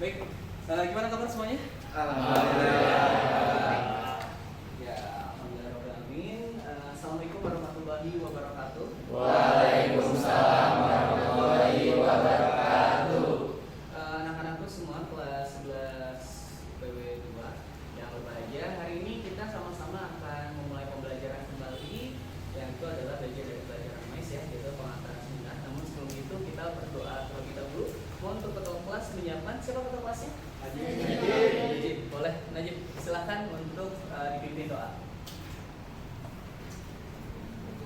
Baik, gimana kabar semuanya? Alhamdulillah. Ya, alhamdulillahirobbilalamin. Assalamualaikum warahmatullahi wabarakatuh. Waalaikumsalam warahmatullahi wabarakatuh. Anak-anakku semua kelas 11 IPW 2 yang berbahagia, hari ini kita sama-sama akan memulai pembelajaran kembali, yang itu adalah bagian dari pelajaran MAIS ya, yaitu pengantaran sunnah. Namun sebelum itu kita berdoa terlebih dahulu. Mohon untuk ketua kelas menyiapkan. Siapa ketua kelasnya? Najib. Boleh, Najib, silahkan untuk dipimpin doa.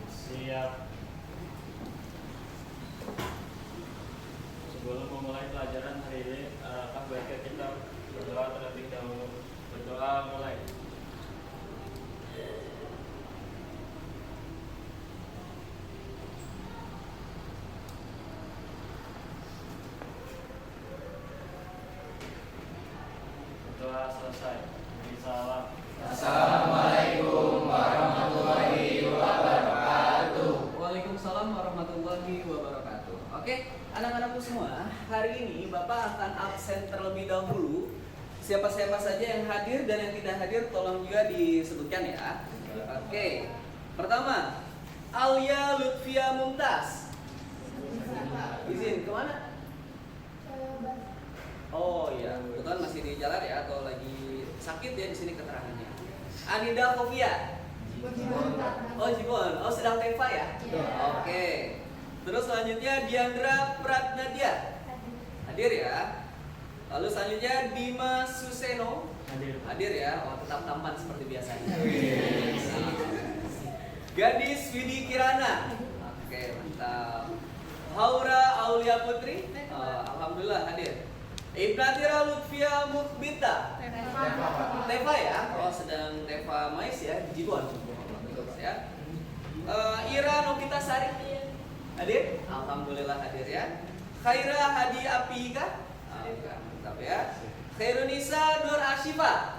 Siap. Sebelum memulai pelajaran hari ini, alangkah baiknya kita berdoa terlebih dahulu. Berdoa mulai. Berdoa selesai. Beri salam. Assalamualaikum warahmatullahi wabarakatuh. Waalaikumsalam warahmatullahi wabarakatuh. Oke, anak-anakku semua, hari ini Bapak akan absen terlebih dahulu. Siapa-siapa saja yang hadir dan yang tidak hadir tolong juga disebutkan ya. Oke, pertama, Alia Lutfia Mumtaz. Izin kemana? Oh iya, kebetulan masih di jalan ya, atau lagi sakit ya di sini keterangannya. Anida Kofia. Oh Jibon, oh sedang Teva ya? Oke. Terus selanjutnya Diandra Pratnadia. Hadir ya. Lalu selanjutnya Dimas Suseno. Hadir ya. Oh tetap tampan seperti biasanya. Gadis Widi Kirana. Oke mantap. Haura Aulia Putri. Alhamdulillah hadir. Ibnatira Lutfia Mukbita. Teva ya. Oh sedang Teva Mais ya di Jibon. Ya. Ira Novita Sari hadir? Alhamdulillah hadir ya. Khaira Hadi Apika mantap ya. Khairunisa Nur Ashifa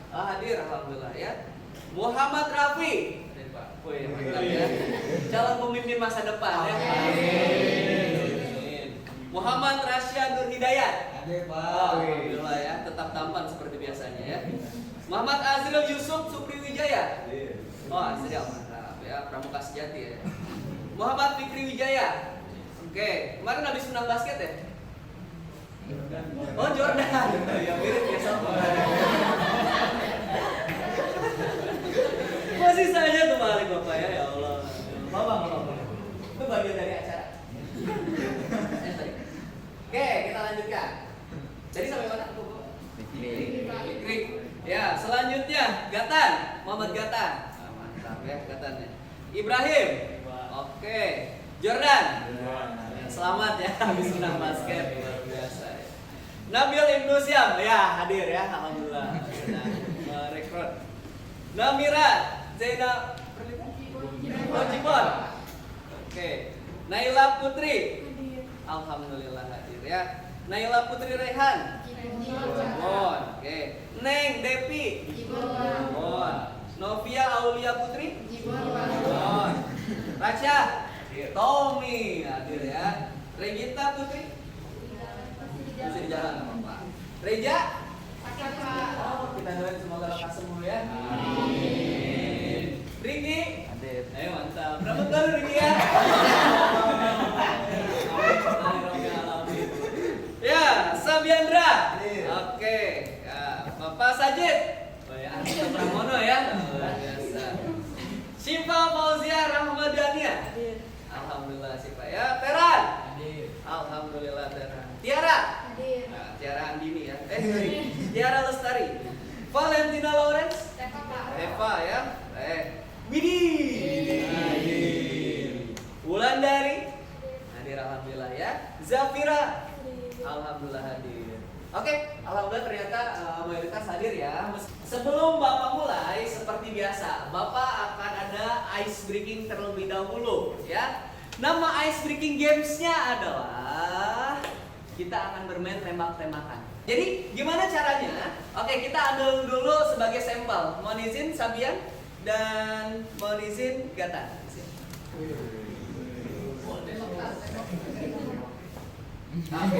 hadir alhamdulillah ya. Muhammad Rafi hadir Pak. Wih mantap ya. Calon pemimpin masa depan ya. Amin. Muhammad Rasya Nur Hidayat hadir Pak. Alhamdulillah ya, tetap tampan seperti biasanya ya. Muhammad Azril Yusuf Supriwijaya. Oh, Azril mantap ya, pramuka sejati ya. Muhammad Fikri Wijaya. Oke, kemarin habis menang basket ya? Oh, Jordan. Ya mirip ya sama. Masih saja kembali Bapak ya, ya Allah. Bapak. Itu bagian dari acara. Oke, kita lanjutkan. Jadi sampai mana? Fikri. Ya, selanjutnya Gatan, Muhammad Gatan. Mantap ya Gatannya. Ibrahim. Oke. Jordan. Selamat ya habis menang basket luar biasa. Ya. Nabil Ibnu Syam ya hadir ya alhamdulillah. Sedang merekrut. Namira Zainab Jibon. Oke. Naila Putri. Alhamdulillah hadir ya. Naila Putri Rehan. Jibon. Oke. Neng Depi. Jibon. Novia Aulia Putri. Jibon. Racha. Tommy hadir ya. Regita Putri. Masih di jalan apa-apa. Reja. Oh, kita doain semoga lekas sembuh ya. Amin. Riki. Hadir. Ayo mantap. Rambut baru Riki ya. Ya, Sabiandra. Oke. Ya, Bapak Sajid. Oh ya, Arta Pramono ya. Luar biasa. Syifa Fauzia Rahmadania. Alhamdulillah Syifa ya. Teran. Alhamdulillah Teran. Tiara. Nah, Tiara Andini ya. Tiara Lestari. Valentina Lawrence. Eva ya. Widi. Wulandari. Hadir alhamdulillah ya. Zafira. Alhamdulillah hadir. Oke, alhamdulillah ternyata mayoritas hadir ya. Sebelum Bapak mulai, seperti biasa, Bapak akan ada ice breaking terlebih dahulu ya. Nama ice breaking gamesnya adalah kita akan bermain tembak-tembakan. Jadi gimana caranya? Oke, kita ambil dulu sebagai sampel. Mohon izin Sabian dan mohon izin Gatan. Oke.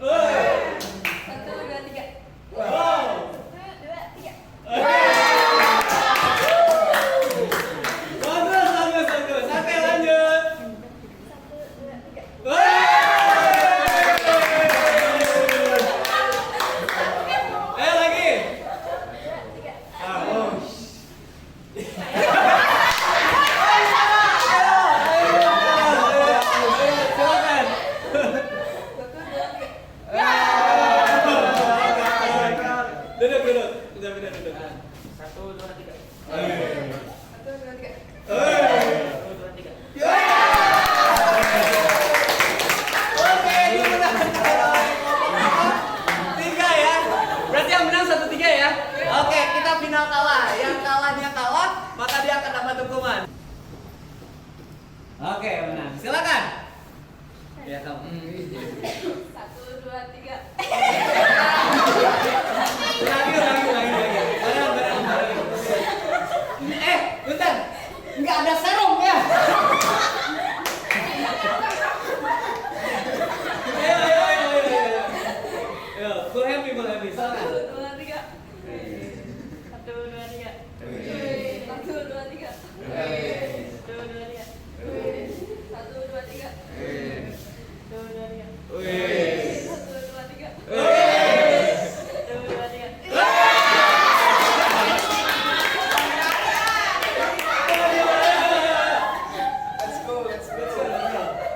Satu, dua, tiga. Wow. Satu, dua, tiga. Bagus. Sampai lanjut. Satu, dua, tiga. Lagi. Dua, tiga. Silakan. Satu, dua, tiga. Duduk. Udah pindah duduk. 1, 2, 3. Satu, dua, tiga. 1, 2, 3. Oke, ini menang. 3 ya. Berarti yang menang 1-3 ya. Oke, kita final kalah. Yang kalahnya kalah, maka dia akan dapat hukuman. Oke, menang. Silakan. Ya, kamu. Satu, dua, tiga. Lagi. Barang. Bentar. Nggak ada serum ya. Ayo, full happy. Silakan. Satu, dua, tiga. Satu, dua, tiga. Satu, dua, tiga. Satu, dua, tiga. Satu, dua, tiga. Satu, dua, tiga. Satu, dua, tiga. Satu, dua, tiga.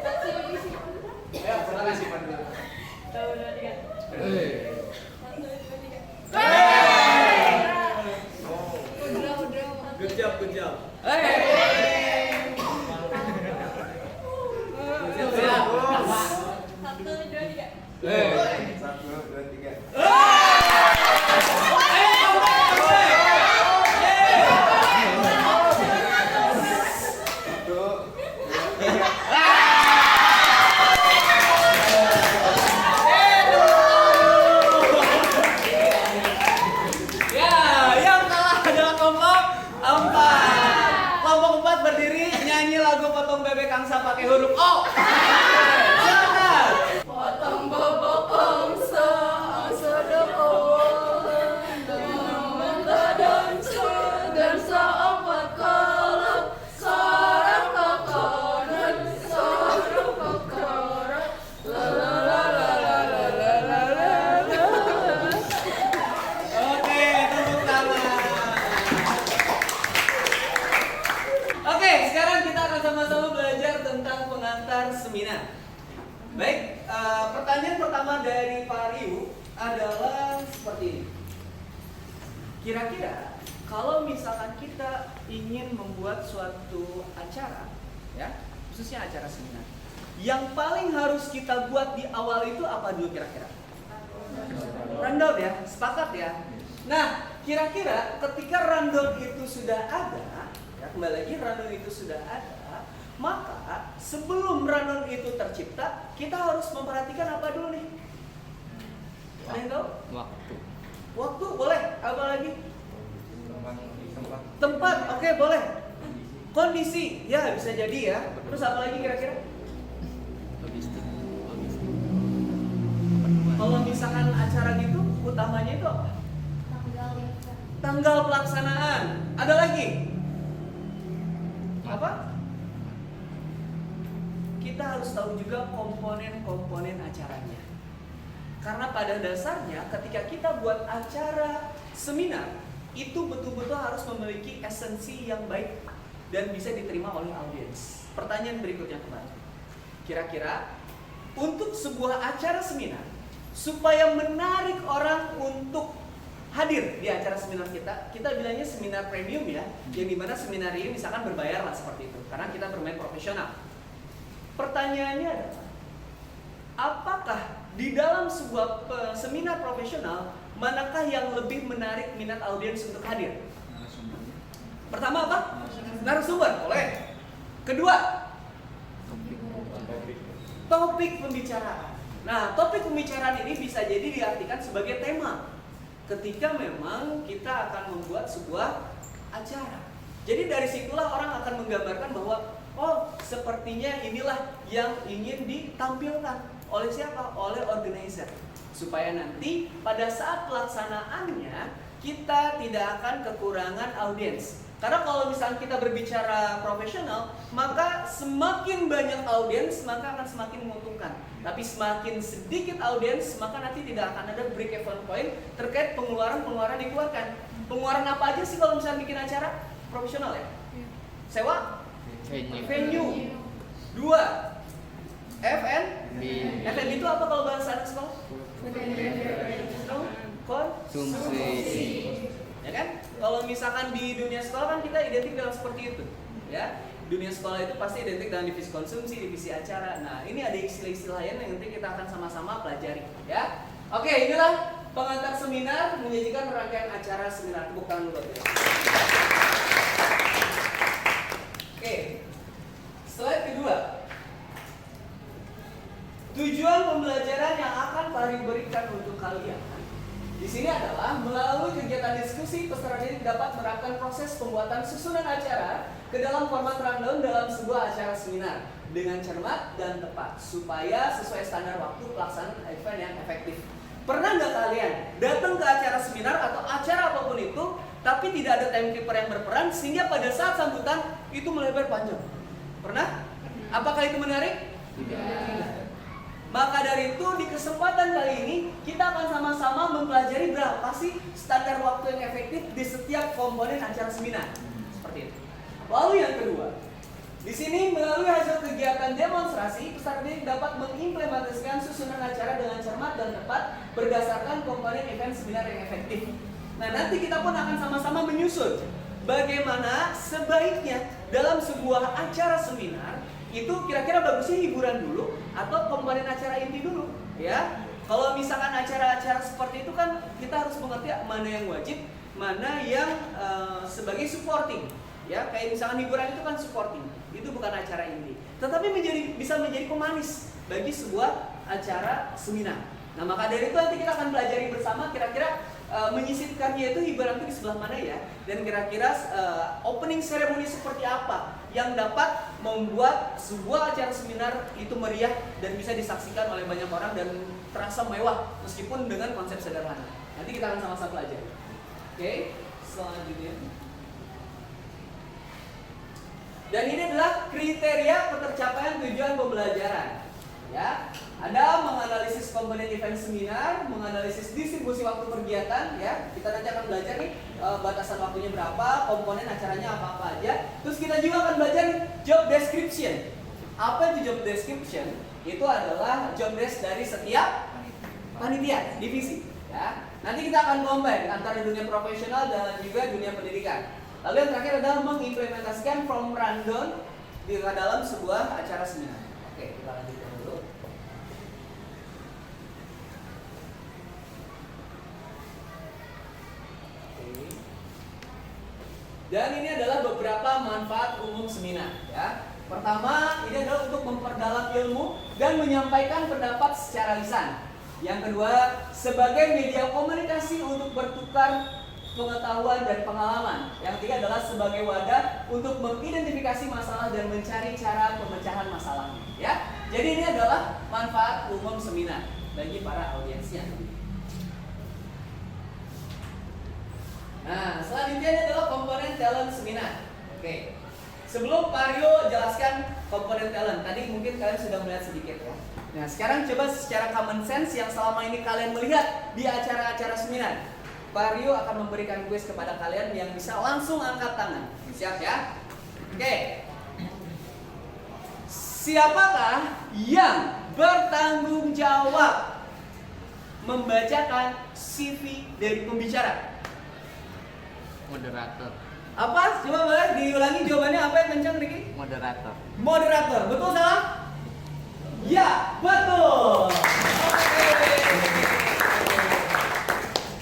Satu, isi. Ayo, silakan simpan dulu. Satu, dua, tiga. Satu, dua, tiga. Udah. Good job. Satu, dua, tiga. 1, 2, 3. Ya, yang kalah adalah kelompok 4. lagu potong bebek angsa pakai huruf O? Silakan. Potong bobok ongso, ongso doko. Dan seopat kolom, seorang kokonut, seorang kokonut. Oke, tepuk tangan. Oke, sekarang kita akan sama-sama belajar tentang pengantar seminar. Baik, pertanyaan pertama dari Pak Riu adalah seperti ini. Kira-kira kalau misalkan kita ingin membuat suatu acara, ya, khususnya acara seminar, yang paling harus kita buat di awal itu apa dulu kira-kira? Rundown ya, sepakat ya. Nah, kira-kira ketika rundown itu sudah ada, ya, kembali lagi rundown itu sudah ada, maka sebelum rundown itu tercipta, kita harus memperhatikan apa dulu nih? Ada yang tahu? Waktu boleh, apa lagi? Tempat, oke boleh. Kondisi, ya bisa jadi ya. Terus apa lagi kira-kira? Kalau misalkan acara gitu, utamanya itu apa? Tanggal pelaksanaan. Ada lagi? Apa? Kita harus tahu juga komponen-komponen acaranya. Karena pada dasarnya ketika kita buat acara seminar, itu betul-betul harus memiliki esensi yang baik dan bisa diterima oleh audiens. Pertanyaan berikutnya kembali. Kira-kira untuk sebuah acara seminar, supaya menarik orang untuk hadir di acara seminar kita bilangnya seminar premium ya, yang dimana seminar ini misalkan berbayar lah seperti itu, karena kita bermain profesional. Pertanyaannya adalah, apakah di dalam sebuah seminar profesional, manakah yang lebih menarik minat audiens untuk hadir? Pertama apa? Narasumber, boleh. Kedua, topik pembicaraan. Nah, topik pembicaraan ini bisa jadi diartikan sebagai tema ketika memang kita akan membuat sebuah acara. Jadi dari situlah orang akan menggambarkan bahwa oh, sepertinya inilah yang ingin ditampilkan oleh siapa? Oleh organizer. Supaya nanti pada saat pelaksanaannya kita tidak akan kekurangan audiens. Karena kalau misalnya kita berbicara profesional, maka semakin banyak audiens maka akan semakin menguntungkan. Tapi semakin sedikit audiens maka nanti tidak akan ada break-even point terkait pengeluaran-pengeluaran dikeluarkan. Pengeluaran apa aja sih kalau misalnya bikin acara profesional ya? Sewa? Venue. Dua, FN itu apa kalau bahasa anak sekolah? Konsumsi. Ya kan? Kalau misalkan di dunia sekolah kan kita identik dengan seperti itu, ya. Dunia sekolah itu pasti identik dengan divisi konsumsi, divisi acara. Nah, ini ada istilah-istilah lain yang nanti kita akan sama-sama pelajari, ya. Oke, inilah pengantar seminar menyajikan rangkaian acara seminar. Tepuk tangan dulu. Oke. Slide kedua. Tujuan pembelajaran yang akan Pak Riu berikan untuk kalian di sini adalah melalui kegiatan diskusi, peserta didik dapat menerapkan proses pembuatan susunan acara ke dalam format rundown dalam sebuah acara seminar dengan cermat dan tepat supaya sesuai standar waktu pelaksanaan event yang efektif. Pernah nggak kalian datang ke acara seminar atau acara apapun itu, tapi tidak ada timekeeper yang berperan sehingga pada saat sambutan itu melebar panjang? Pernah? Apakah itu menarik? Tidak. Maka dari itu di kesempatan kali ini kita akan sama-sama mempelajari berapa sih standar waktu yang efektif di setiap komponen acara seminar. Seperti itu. Lalu yang kedua, di sini melalui hasil kegiatan demonstrasi, peserta didik dapat mengimplementasikan susunan acara dengan cermat dan tepat berdasarkan komponen event seminar yang efektif. Nah, nanti kita pun akan sama-sama menyusun bagaimana sebaiknya dalam sebuah acara seminar itu kira-kira bagusnya hiburan dulu atau komponen acara inti dulu, ya. Kalau misalkan acara-acara seperti itu kan kita harus mengerti mana yang wajib, mana yang sebagai supporting, ya. Kayak misalkan hiburan itu kan supporting, itu bukan acara inti. Tetapi bisa menjadi pemanis bagi sebuah acara seminar. Nah, maka dari itu nanti kita akan pelajari bersama kira-kira menyisipkannya itu hiburan itu di sebelah mana ya, dan kira-kira opening ceremony seperti apa yang dapat membuat sebuah acara seminar itu meriah dan bisa disaksikan oleh banyak orang dan terasa mewah meskipun dengan konsep sederhana. Nanti kita akan sama-sama pelajari. Oke, selanjutnya. Dan ini adalah kriteria ketercapaian tujuan pembelajaran. Ya, ada menganalisis komponen event seminar, menganalisis distribusi waktu kegiatan. Ya, kita nanti akan belajar nih batasan waktunya berapa, komponen acaranya apa aja. Terus kita juga akan belajar job description. Apa itu job description? Itu adalah job desk dari setiap panitia, divisi. Ya, nanti kita akan combine antara dunia profesional dan juga dunia pendidikan. Lalu yang terakhir adalah mengimplementasikan from rundown di dalam sebuah acara seminar. Oke, kita lanjutkan dulu. Oke. Dan ini adalah beberapa manfaat umum seminar. Ya. Pertama, ini adalah untuk memperdalam ilmu dan menyampaikan pendapat secara lisan. Yang kedua, sebagai media komunikasi untuk bertukar pengetahuan dan pengalaman. Yang ketiga adalah sebagai wadah untuk mengidentifikasi masalah dan mencari cara pemecahan masalahnya. Ya, jadi ini adalah manfaat umum seminar bagi para audiensnya. Nah, selanjutnya ini adalah komponen talent seminar. Oke, sebelum Pak Rio jelaskan komponen talent, tadi mungkin kalian sudah melihat sedikit ya. Nah, sekarang coba secara common sense yang selama ini kalian melihat di acara-acara seminar. Pak Rio akan memberikan kuis kepada kalian yang bisa langsung angkat tangan. Siap ya? Oke. Siapakah yang bertanggung jawab membacakan CV dari pembicara? Moderator. Apa? Coba boleh diulangi jawabannya apa yang kencang, Riki? Moderator. Moderator. Betul salah? Ya, betul. Oke.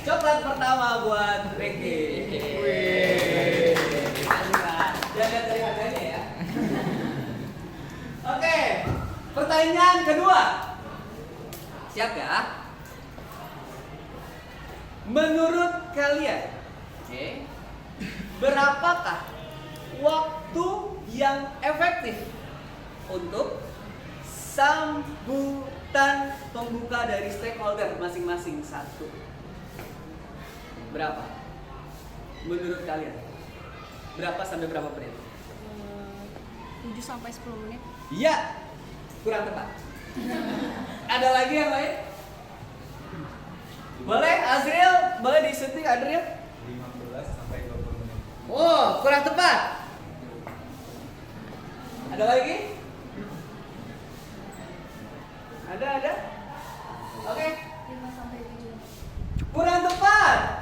Coklat pertama buat Ricky. Jaga dari harganya ya. Oke, pertanyaan kedua. Siap ya? Menurut kalian, berapakah waktu yang efektif untuk sambutan pembuka dari stakeholder masing-masing satu? Berapa? Menurut kalian? Berapa sampai berapa menit? 7 sampai 10 menit. Iya, kurang tepat. Ada lagi yang lain? Boleh, Azriel? Boleh disuntik, Azriel? 15 sampai 20 menit. Oh, kurang tepat. Ada lagi? Ada? Oke. 5 sampai 7. Kurang tepat.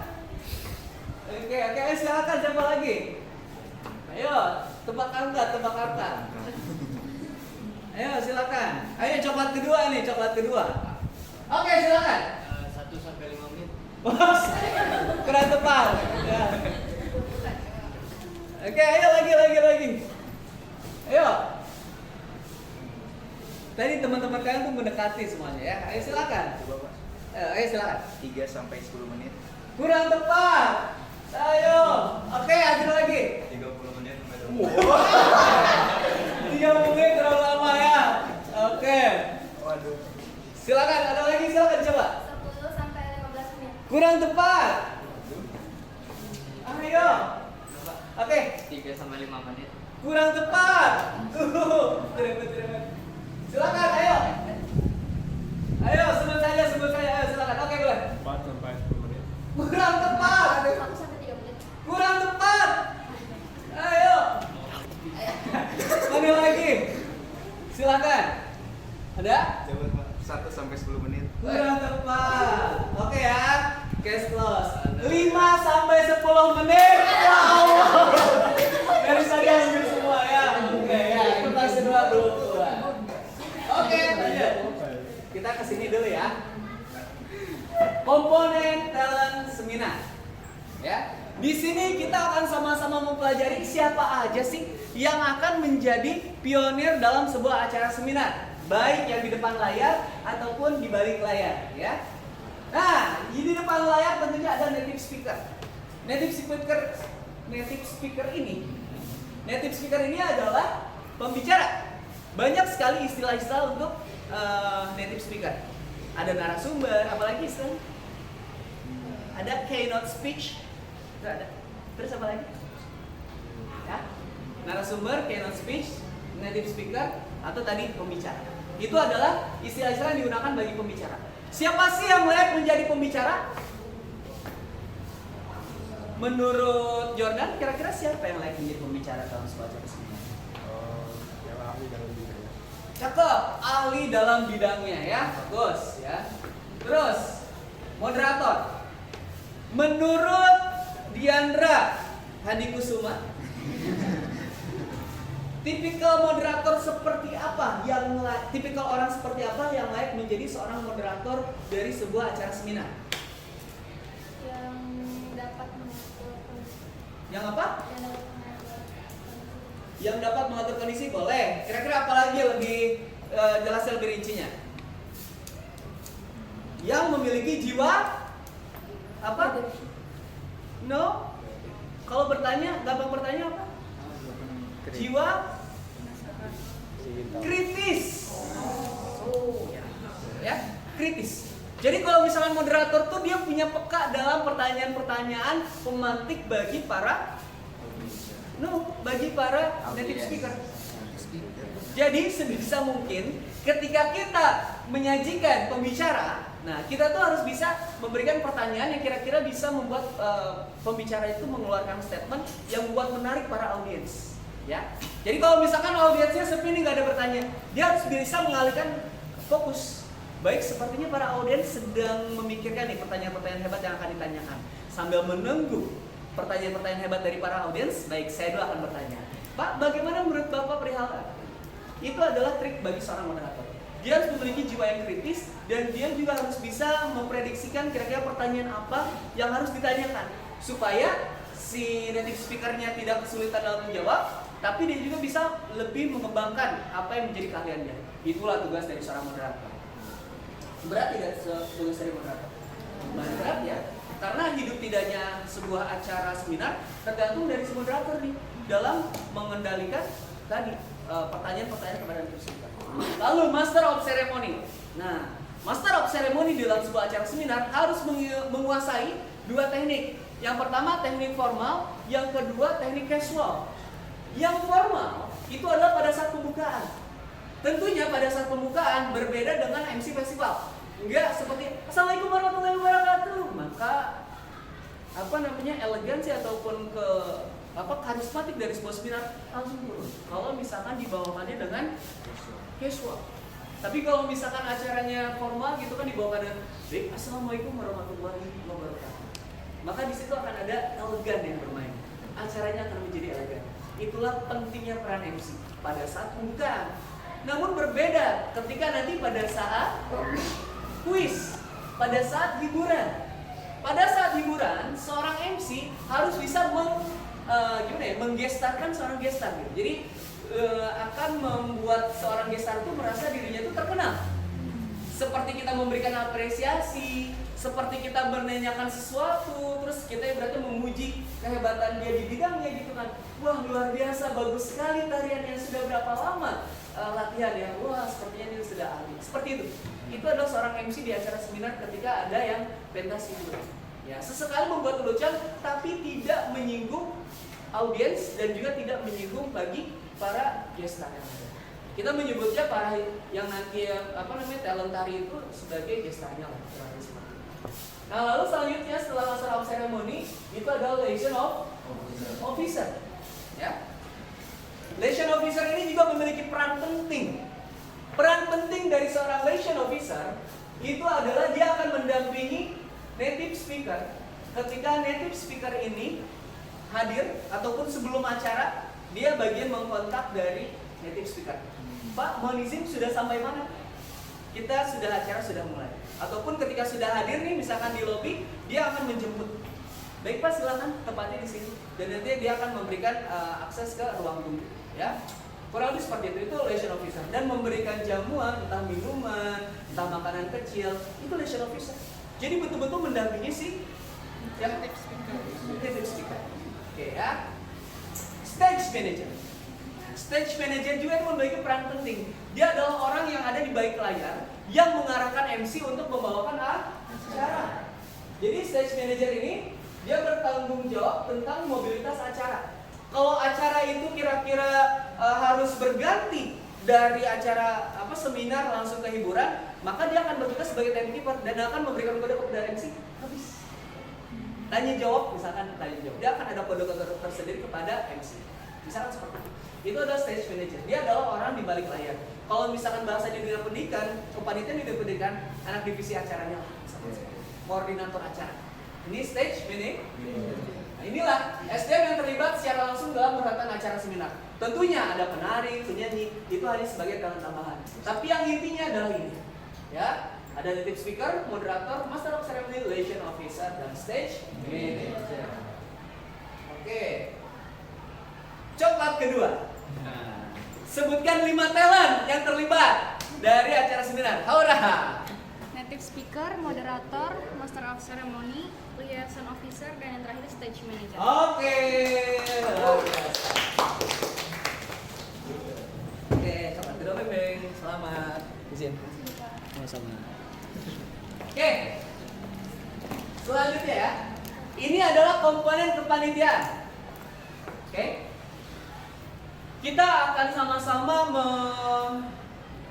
Oke, silakan siapa lagi? Ayo, tebak angka. Ayo, silakan. Ayo, coklat kedua. Oke, silakan. 1 sampai 5 menit. Bos, kurang tepat. Ya. Oke, ayo lagi. Ayo. Tadi teman-teman kalian tuh mendekati semuanya ya. Ayo silakan. Coba Pak. Ayo silakan. 3 sampai 10 menit. Kurang tepat. Ayo. Oke, ada lagi. 30 menit sampai 20 menit. 3 menit terlalu lama ya. Oke. Waduh. Silakan, ada lagi, silakan coba. 10 sampai 15 menit. Kurang tepat. Ayo. Oke, 3 sampai 5 menit. kurang tepat. Cerewet. Silakan, ayo. Ayo, sebut saja. Ayo, silakan. Oke, boleh. 4 sampai 10 menit. Kurang tepat. 1 sampai 3 menit. Kurang tepat. Ayo. Mana lagi? Silakan. Ada? Coba Pak. 1 sampai 10 menit. Kurang tepat. Oke ya. Case close. 5 sampai 10 menit. Wow. Dari tadi hampir semua ya. Oke ya. Kertas kedua belum keluar. Oke, lanjut. Kita kesini dulu ya. Komponen talent seminar. Ya. Di sini kita akan sama-sama mempelajari siapa aja sih yang akan menjadi pionir dalam sebuah acara seminar, baik yang di depan layar ataupun di balik layar, ya. Nah, di depan layar tentunya ada native speaker. Native speaker ini Native speaker ini adalah pembicara. Banyak sekali istilah-istilah untuk native speaker. Ada narasumber, apalagi istilah? Ada keynote speech. Itu ada. Terus apa lagi? Ya. Narasumber, keynote speech, native speaker, atau tadi pembicara. Itu adalah istilah-istilah yang digunakan bagi pembicara. Siapa sih yang layak menjadi pembicara? Menurut Jordan, kira-kira siapa yang layak menjadi pembicara dalam sebuah acara seminar? Yang ahli dalam bidangnya. Cakep, ahli dalam bidangnya ya, bagus ya. Terus, moderator. Menurut Diandra Hadikusuma, tipikal moderator seperti apa tipikal orang seperti apa yang layak menjadi seorang moderator dari sebuah acara seminar? Yang dapat mengatur kondisi. Yang apa? Yang dapat mengatur kondisi. Yang dapat mengatur kondisi boleh. Kira-kira apa lagi yang lebih jelasnya lebih rincinya? Yang memiliki jiwa apa? No. Kalau bertanya, gampang bertanya apa? Jiwa kritis. Ya, kritis. Jadi kalau misalkan moderator tuh dia punya peka dalam pertanyaan-pertanyaan pemantik bagi para native speaker. Jadi sebisa mungkin ketika kita menyajikan pembicara, nah kita tuh harus bisa memberikan pertanyaan yang kira-kira bisa membuat pembicara itu mengeluarkan statement yang membuat menarik para audiens. Ya, jadi kalau misalkan audiensnya sepi nih nggak ada bertanya, dia harus bisa mengalihkan fokus. Baik, sepertinya para audiens sedang memikirkan nih pertanyaan-pertanyaan hebat yang akan ditanyakan. Sambil menunggu pertanyaan-pertanyaan hebat dari para audiens, baik, saya dulu akan bertanya, Pak, bagaimana menurut Bapak perihal itu adalah trik bagi seorang moderator. Dia harus memiliki jiwa yang kritis dan dia juga harus bisa memprediksikan kira-kira pertanyaan apa yang harus ditanyakan supaya si native speakernya tidak kesulitan dalam menjawab, tapi dia juga bisa lebih mengembangkan apa yang menjadi keahlian dia. Itulah tugas dari seorang moderator. Berat tidak tugas dari moderator? Berat ya, karena hidup tidaknya sebuah acara seminar tergantung dari si moderator nih dalam mengendalikan tadi pertanyaan-pertanyaan kepada native speaker. Lalu master of ceremony. Nah, master of ceremony dalam sebuah acara seminar harus menguasai dua teknik. Yang pertama teknik formal, yang kedua teknik casual. Yang formal itu adalah pada saat pembukaan. Tentunya pada saat pembukaan berbeda dengan MC festival. Enggak seperti Assalamualaikum warahmatullahi wabarakatuh. Maka elegansi ataupun karismatik dari sebuah seminar langsung turun. Kalau misalkan dibawakannya dengan casual. Tapi kalau misalkan acaranya formal gitu kan dibawakan dengan baik, Assalamualaikum warahmatullahi wabarakatuh. Maka di situ akan ada elegan yang bermain. Acaranya akan menjadi elegan. Itulah pentingnya peran MC pada saat pembukaan. Namun berbeda ketika nanti pada saat kuis, pada saat hiburan. Pada saat hiburan, seorang MC harus bisa menggestarkan seorang gestar gitu. Jadi akan membuat seorang gestar itu merasa dirinya itu terkenal. Seperti kita memberikan apresiasi, seperti kita menanyakan sesuatu, terus kita berarti memuji kehebatan dia di bidangnya gitu kan. Wah, luar biasa, bagus sekali tarian yang sudah berapa lama latihan ya. Wah, sepertinya dia sudah ahli. Seperti itu. Itu adalah seorang MC di acara seminar ketika ada yang pentas hiburan. Ya, sesekali membuat lucu tapi tidak menyinggung audiens dan juga tidak menyinggung bagi para gestar yang ada. Kita menyebutnya para yang nanti talent tari itu sebagai gestarnya lah. Nah, lalu selanjutnya setelah master of ceremony itu adalah liaison officer. Ya. Liaison officer ini juga memiliki peran penting. Peran penting dari seorang liaison officer itu adalah dia akan mendampingi native speaker ketika native speaker ini hadir ataupun sebelum acara dia bagian mengkontak dari native speaker. Pak, mohon izin sudah sampai mana? Acara sudah mulai. Ataupun ketika sudah hadir nih misalkan di lobi, dia akan menjemput. Baik Pak, silakan tempatnya di sini. Dan nanti dia akan memberikan akses ke ruang tunggu, ya. Kurang lebih seperti itu liaison officer dan memberikan jamuan, entah minuman, entah makanan kecil, itu liaison officer. Jadi betul-betul mendampingi si native speaker. Oke ya. stage manager. Stage manager juga itu memiliki peran penting. Dia adalah orang yang ada di balik layar yang mengarahkan MC untuk membawakan acara. Jadi stage manager ini dia bertanggung jawab tentang mobilitas acara. Kalau acara itu kira-kira harus berganti dari acara seminar langsung ke hiburan, maka dia akan bertugas sebagai timekeeper dan akan memberikan kode kepada MC. Habis. Tanya jawab, misalkan tanya jawab, dia akan ada kode-kode tersendiri kepada MC. Misalkan seperti itu. Itu adalah stage manager. Dia adalah orang di balik layar. Kalau misalkan bahasa di dunia pendidikan, kepanitiaan di dunia pendidikan, anak divisi acaranya lah, koordinator acara. Ini stage manager. Nah, inilah SDM yang terlibat secara langsung dalam perhelatan acara seminar. Tentunya ada penari, penyanyi, itu hanya sebagai talent tambahan. Tapi yang intinya adalah ini, ya, ada native speaker, moderator, master of ceremony, liaison officer, dan stage manager. Oke. Coklat kedua. Sebutkan 5 talent yang terlibat dari acara seminar. Haura. Native speaker, moderator, master of ceremony, liaison officer, dan yang terakhir stage manager. Oke. Oke, coklat kedua Beng. Selamat. Izin. Sama-sama. Oke. Selanjutnya ya. Ini adalah komponen kepanitiaan. Oke. Kita akan sama-sama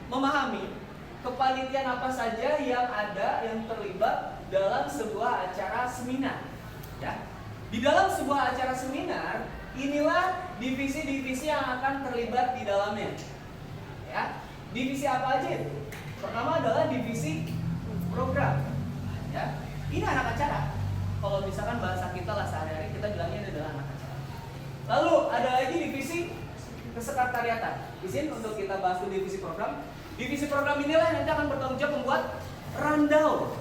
memahami kepanitiaan apa saja yang ada yang terlibat dalam sebuah acara seminar. Ya. Di dalam sebuah acara seminar, inilah divisi-divisi yang akan terlibat di dalamnya. Ya. Divisi apa aja itu? Pertama adalah divisi program. Ya. Ini anak acara. Kalau misalkan bahasa kita lah sehari-hari, kita bilangnya ini adalah anak acara. Lalu ada lagi divisi kesekretariatan. Izin untuk kita bahas dulu divisi program. Divisi program inilah yang nanti akan bertanggung jawab membuat rundown.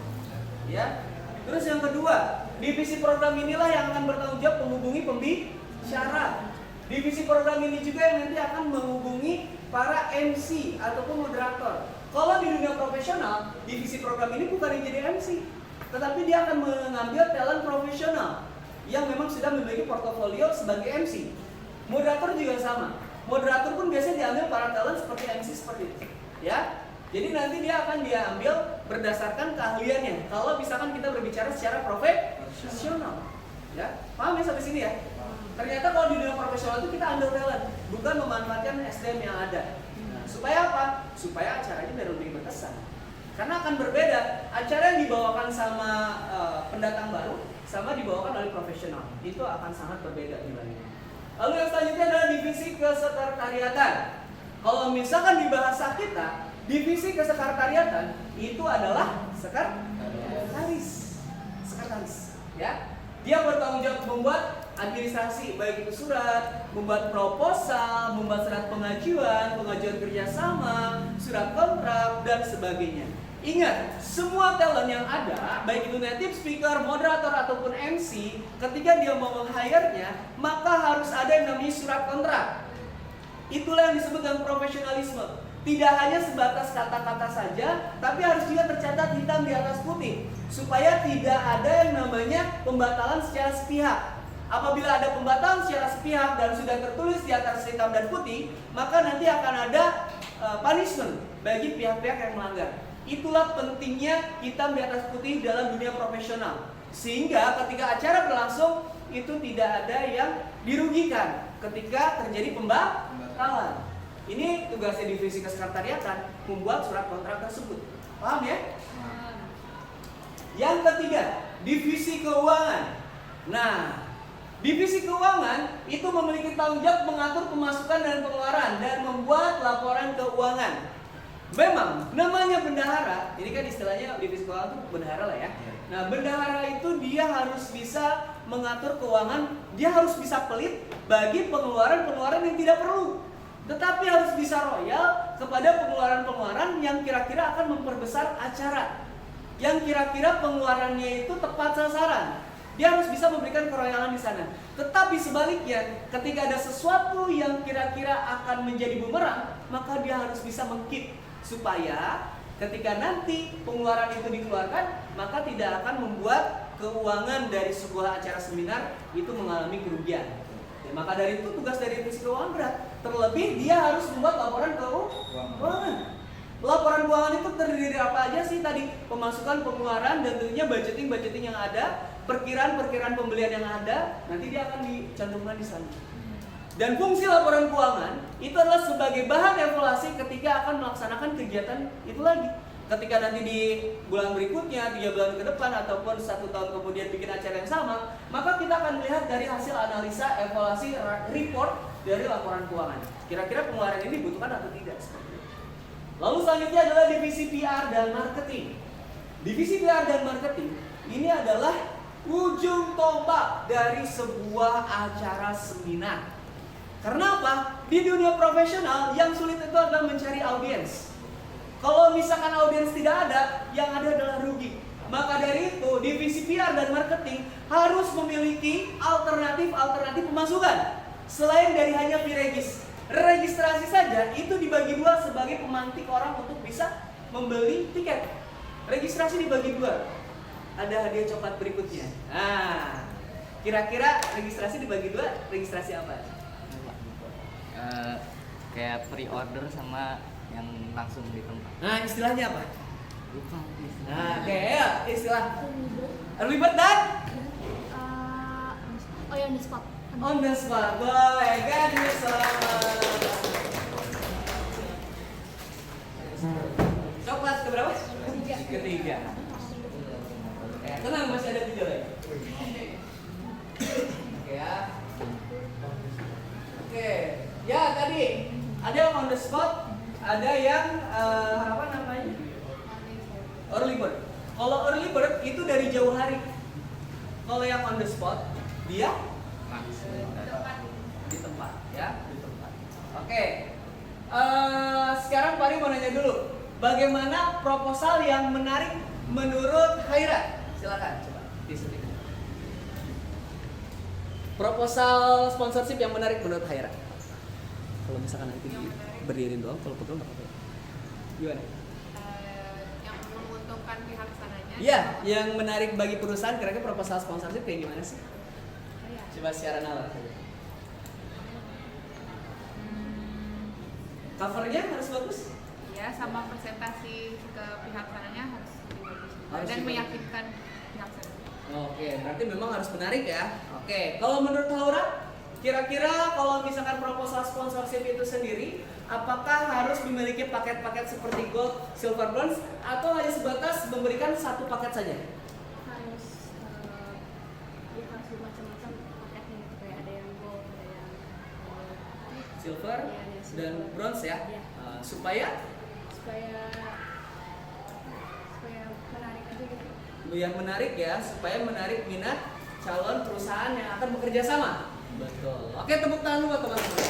Ya. Terus yang kedua, divisi program inilah yang akan bertanggung jawab menghubungi pembicara. Divisi program ini juga yang nanti akan menghubungi para MC ataupun moderator. Kalau di dunia profesional, divisi program ini bukan yang jadi MC, tetapi dia akan mengambil talent profesional yang memang sudah memiliki portofolio sebagai MC. Moderator juga sama. Moderator pun biasanya diambil para talent seperti MC seperti itu, ya. Jadi nanti dia akan diambil berdasarkan keahliannya. Kalau misalkan kita berbicara secara profesional, ya, paham ya sampai sini ya? Ternyata kalau di dunia profesional itu kita ambil talent, bukan memanfaatkan SDM yang ada. Nah, supaya apa? Supaya acaranya biar lebih berkesan. Karena akan berbeda acara yang dibawakan sama pendatang baru sama dibawakan oleh profesional. Itu akan sangat berbeda nilainya. Lalu yang selanjutnya adalah divisi kesekretariatan. Kalau misalkan di bahasa kita, divisi kesekretariatan itu adalah sekretaris. Sekretaris, ya. Dia bertanggung jawab membuat administrasi, baik itu surat, membuat proposal, membuat surat pengajuan kerjasama, surat kontrak, dan sebagainya. Ingat, semua talent yang ada, baik itu native speaker, moderator, ataupun MC, ketika dia mau meng-hire-nya, maka harus ada yang namanya surat kontrak. Itulah yang disebut dengan profesionalisme. Tidak hanya sebatas kata-kata saja, tapi harus juga tercatat hitam di atas putih, supaya tidak ada yang namanya pembatalan secara sepihak. Apabila ada pembatalan secara sepihak dan sudah tertulis di atas hitam dan putih, maka nanti akan ada punishment bagi pihak-pihak yang melanggar. Itulah pentingnya hitam di atas putih dalam dunia profesional. Sehingga ketika acara berlangsung, itu tidak ada yang dirugikan ketika terjadi pembatalan. Ini tugasnya divisi kesekretariatan, membuat surat kontrak tersebut. Paham ya? Yang ketiga, divisi keuangan. Nah, divisi keuangan itu memiliki tanggung jawab mengatur pemasukan dan pengeluaran dan membuat laporan keuangan. Memang namanya bendahara, ini kan istilahnya divisi keuangan itu bendahara lah ya. Nah, bendahara itu dia harus bisa mengatur keuangan, dia harus bisa pelit bagi pengeluaran-pengeluaran yang tidak perlu. Tetapi harus bisa royal kepada pengeluaran-pengeluaran yang kira-kira akan memperbesar acara, yang kira-kira pengeluarannya itu tepat sasaran. Dia harus bisa memberikan keroyalan di sana. Tetapi sebaliknya, ketika ada sesuatu yang kira-kira akan menjadi bumerang, maka dia harus bisa meng-keep supaya ketika nanti pengeluaran itu dikeluarkan, maka tidak akan membuat keuangan dari sebuah acara seminar itu mengalami kerugian. Ya, maka dari itu tugas dari divisi keuangan berat. Terlebih dia harus membuat laporan keuangan. Laporan keuangan itu terdiri dari apa aja sih tadi? Pemasukan, pengeluaran, dan tentunya budgeting yang ada, perkiraan pembelian yang ada, nanti dia akan dicantumkan di sana. Dan fungsi laporan keuangan itu adalah sebagai bahan evaluasi ketika akan melaksanakan kegiatan itu lagi. Ketika nanti di bulan berikutnya, 3 bulan ke depan, ataupun 1 tahun kemudian bikin acara yang sama, maka kita akan melihat dari hasil analisa, evaluasi, report dari laporan keuangan. Kira-kira pengeluaran ini dibutuhkan atau tidak? Lalu selanjutnya adalah divisi PR dan marketing. Divisi PR dan marketing ini adalah ujung tombak dari sebuah acara seminar. Karena apa? Di dunia profesional yang sulit itu adalah mencari audiens. Kalau misalkan audiens tidak ada, yang ada adalah rugi. Maka dari itu, divisi PR dan marketing harus memiliki alternatif pemasukan selain dari hanya fee registrasi saja itu dibagi dua sebagai pemantik orang untuk bisa membeli tiket. Registrasi dibagi dua. Ada hadiah coklat berikutnya. Nah, kira-kira registrasi dibagi dua, registrasi apa? Kayak pre-order sama yang langsung di tempat. Nah, istilahnya apa? Lupa istilahnya. Nah, oke, ya, istilah early bird dan Oh ya, on the spot. on the spot. Boleh, gadis selamat. Coklat keberapa? Ketiga. Tenang, masih ada 3 lagi. Oke ya. Oke, ya tadi ada yang on the spot, ada yang apa namanya? Early bird. Kalau early bird itu dari jauh hari. Kalau yang on the spot dia di tempat, ya, di tempat. Oke. Sekarang Pari mau nanya dulu, bagaimana proposal yang menarik menurut Haira? Silakan, coba disetting. Proposal sponsorship yang menarik menurut Haira. Kalau misalkan nanti berdiri doang, kalau pegel nggak apa-apa. Gimana? Yang menguntungkan pihak sananya. Iya, yang menarik bagi perusahaan. Kira-kira proposal sponsorship kayak gimana sih? Coba secara nalar saja. Covernya harus bagus. Ya, sama presentasi ke pihak sananya harus lebih bagus juga. Dan Harus meyakinkan pihak sananya. Oke, berarti memang harus menarik ya. Oke, kalau menurut Laura, kira-kira kalau misalkan proposal sponsorship itu sendiri, apakah harus memiliki paket-paket seperti gold, silver, bronze, atau hanya sebatas memberikan satu paket saja? Harus ya harus bermacam-macam paketnya gitu, kayak ada yang gold, ada yang Silver Iya, ada silver. dan bronze ya, Iya. supaya menarik aja gitu. yang menarik ya, supaya menarik minat calon perusahaan yang akan bekerja sama. Betul. Oke, tepuk tangan dulu buat teman-teman.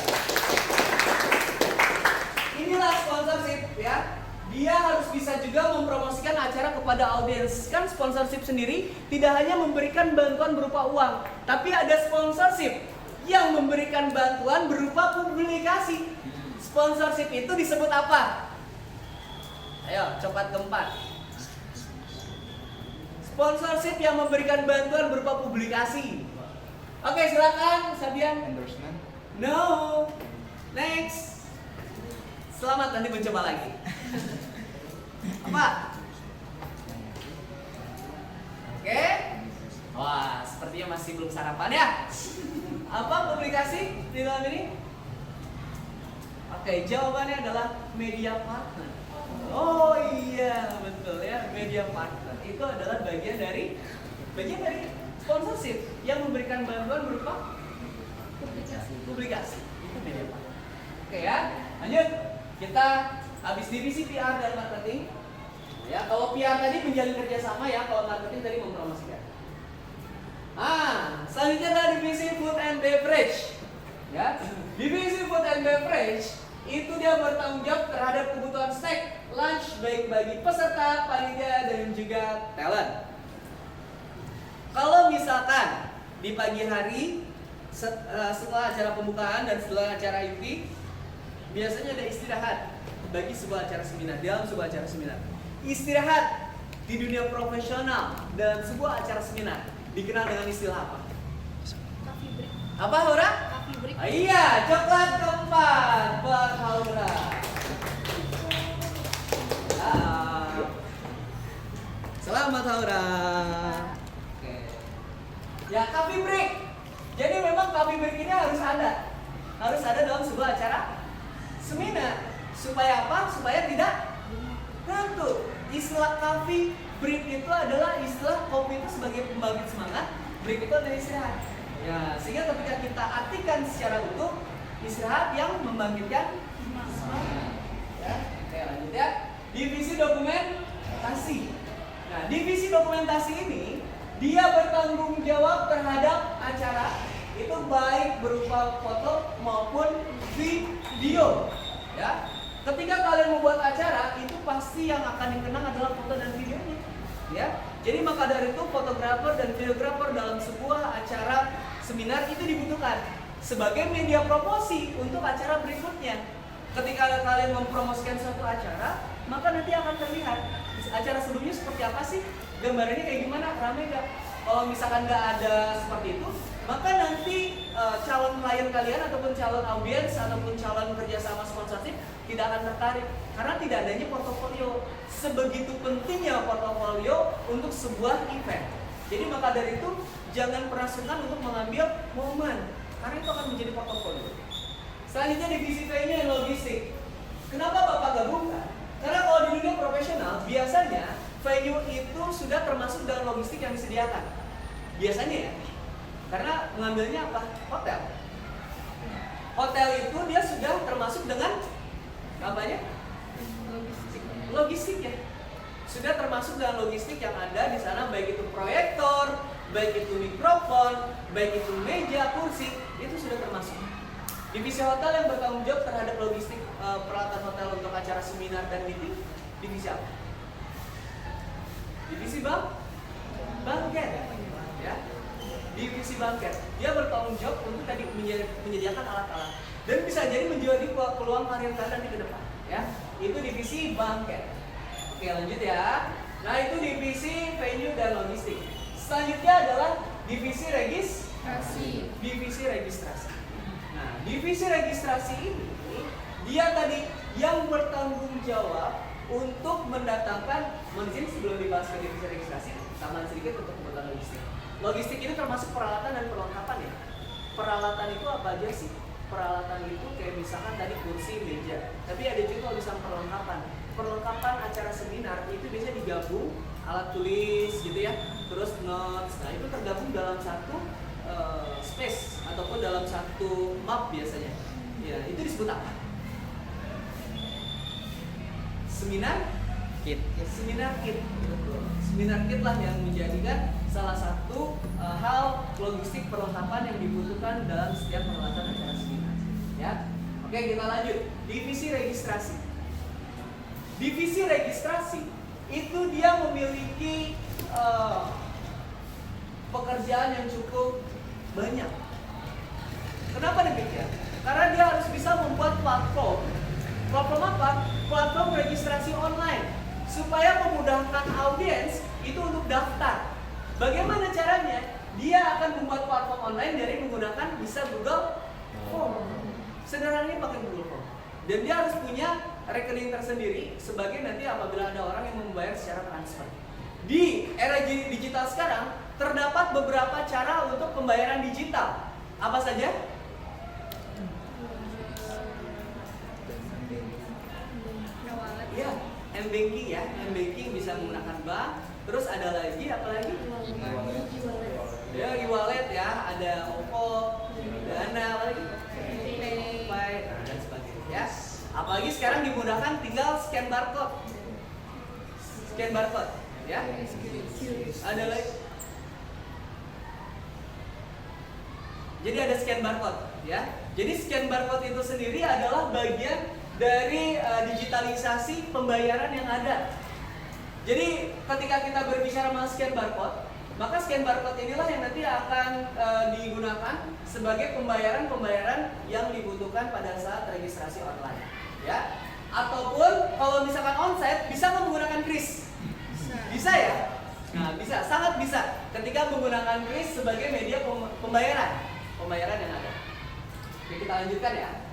Inilah sponsorship ya. Dia harus bisa juga mempromosikan acara kepada audiens. Kan sponsorship sendiri tidak hanya memberikan bantuan berupa uang, tapi ada sponsorship yang memberikan bantuan berupa publikasi. Sponsorship itu disebut apa? Ayo, coklat keempat. Sponsorship yang memberikan bantuan berupa publikasi. Oke, silakan Sabian. Endorsement. No. Next. Selamat, nanti mencoba lagi. Apa? Oke. Wah, sepertinya masih belum sarapan ya. Apa publikasi di dalam ini? Oke, jawabannya adalah media partner. Oh iya, betul ya, media partner. Itu adalah bagian dari sponsorship yang memberikan bantuan berupa publikasi. Itu media partner. Oke ya, lanjut. Kita habis divisi PR dan marketing. Ya, kalau PR tadi menjalin kerjasama ya, kalau marketing tadi mempromosikan. Selanjutnya adalah divisi food and beverage. Ya, divisi food and beverage itu dia bertanggung jawab terhadap kebutuhan snack, lunch baik bagi peserta, panitia dan juga talent. Kalau misalkan di pagi hari setelah acara pembukaan dan setelah acara inti, biasanya ada istirahat bagi sebuah acara seminar, dalam sebuah acara seminar. Istirahat di dunia profesional dalam sebuah acara seminar dikenal dengan istilah apa? Coffee break. Apa, Hora? Coffee break. Iya, coklat keempat buat Haura. Selamat Haura. Oke. Ya, coffee break. Jadi memang coffee break ini harus ada dalam sebuah acara seminar. Supaya apa? Supaya tidak ngantuk. Istilah coffee break itu adalah istilah kopi itu sebagai pembangkit semangat, break itu adalah istirahat. Ya, sehingga ketika kita artikan secara utuh, istirahat yang membangkitkan semangat. Ya, oke lanjut ya. Divisi dokumentasi. Nah, divisi dokumentasi ini dia bertanggung jawab terhadap acara itu baik berupa foto maupun video. Ya, ketika kalian membuat acara itu pasti yang akan dikenang adalah foto dan videonya. Ya, jadi maka dari itu fotografer dan videografer dalam sebuah acara seminar itu dibutuhkan sebagai media promosi untuk acara berikutnya. Ketika kalian mempromosikan suatu acara, maka nanti akan terlihat acara sebelumnya seperti apa sih, gambarnya kayak gimana, ramai nggak. Kalau misalkan nggak ada seperti itu, maka nanti calon klien kalian ataupun calon audiens ataupun calon kerjasama sponsorship tidak akan tertarik karena tidak adanya portofolio. Sebegitu pentingnya portofolio untuk sebuah event. Jadi maka dari itu jangan pernah sungkan untuk mengambil momen karena itu akan menjadi portofolio. Selanjutnya divisi venue dan logistik. Kenapa Bapak gabungkan? Karena kalau di dunia profesional biasanya venue itu sudah termasuk dalam logistik yang disediakan. Biasanya ya. Karena mengambilnya apa? Hotel. Hotel itu dia sudah termasuk dengan apanya? Logistik ya. Sudah termasuk dengan logistik yang ada di sana, baik itu proyektor, baik itu mikrofon, baik itu meja, kursi, itu sudah termasuk. Divisi hotel yang bertanggung jawab terhadap logistik peralatan hotel untuk acara seminar dan meeting, divisi apa? Divisi bangket, ya. Divisi bangket, dia bertanggung jawab untuk tadi menyediakan alat-alat dan bisa jadi menjadi peluang karir kalian di ke depan, ya. Itu divisi bangket. Oke, lanjut ya. Nah, itu divisi venue dan logistik. Selanjutnya adalah divisi registrasi. Nah, divisi registrasi ini dia tadi yang bertanggung jawab untuk mendatangkan, mohon izin sebelum dibahas ke divisi registrasi, tambahan sedikit untuk kebutuhan logistik. Logistik ini termasuk peralatan dan perlengkapan ya. Peralatan itu apa aja sih? Peralatan itu kayak misalkan tadi kursi, meja. Tapi ada juga misalkan perlengkapan. Perlengkapan acara seminar itu biasanya digabung alat tulis gitu ya, terus notes. Nah, itu tergabung dalam satu space ataupun dalam satu map biasanya. Ya, itu disebut apa? Seminar kit. Seminar kit lah yang menjadikan salah satu hal logistik perlengkapan yang dibutuhkan dalam setiap peralatan acara seminar. Ya, oke kita lanjut. Divisi registrasi. Divisi registrasi itu dia memiliki pekerjaan yang cukup banyak. Kenapa demikian? Karena dia harus bisa membuat platform. Platform apa? Platform registrasi online supaya memudahkan audiens itu untuk daftar. Bagaimana caranya? Dia akan membuat platform online dari menggunakan bisa Google Form. Sederhananya pakai Google Form. Dan dia harus punya rekening tersendiri sebagai nanti apabila ada orang yang membayar secara transfer. Di era digital sekarang terdapat beberapa cara untuk pembayaran digital. Apa saja? Ya, m-banking ya. M-banking bisa menggunakan bank. Terus ada lagi apa lagi? Ya, e-wallet ya. Ada OVO, Dana, apa lagi? Pay, dan sebagainya. Ya. Apalagi sekarang dimudahkan tinggal scan barcode. Scan barcode, ya. Ada lagi. Jadi ada scan barcode, ya. Jadi scan barcode itu sendiri adalah bagian dari digitalisasi pembayaran yang ada. Jadi ketika kita berbicara mengenai scan barcode, maka scan barcode inilah yang nanti akan digunakan sebagai pembayaran yang dibutuhkan pada saat registrasi online, ya. Ataupun kalau misalkan onsite bisa menggunakan kris, bisa ya. Nah, bisa, sangat bisa ketika menggunakan kris sebagai media pembayaran yang ada. Oke, kita lanjutkan ya.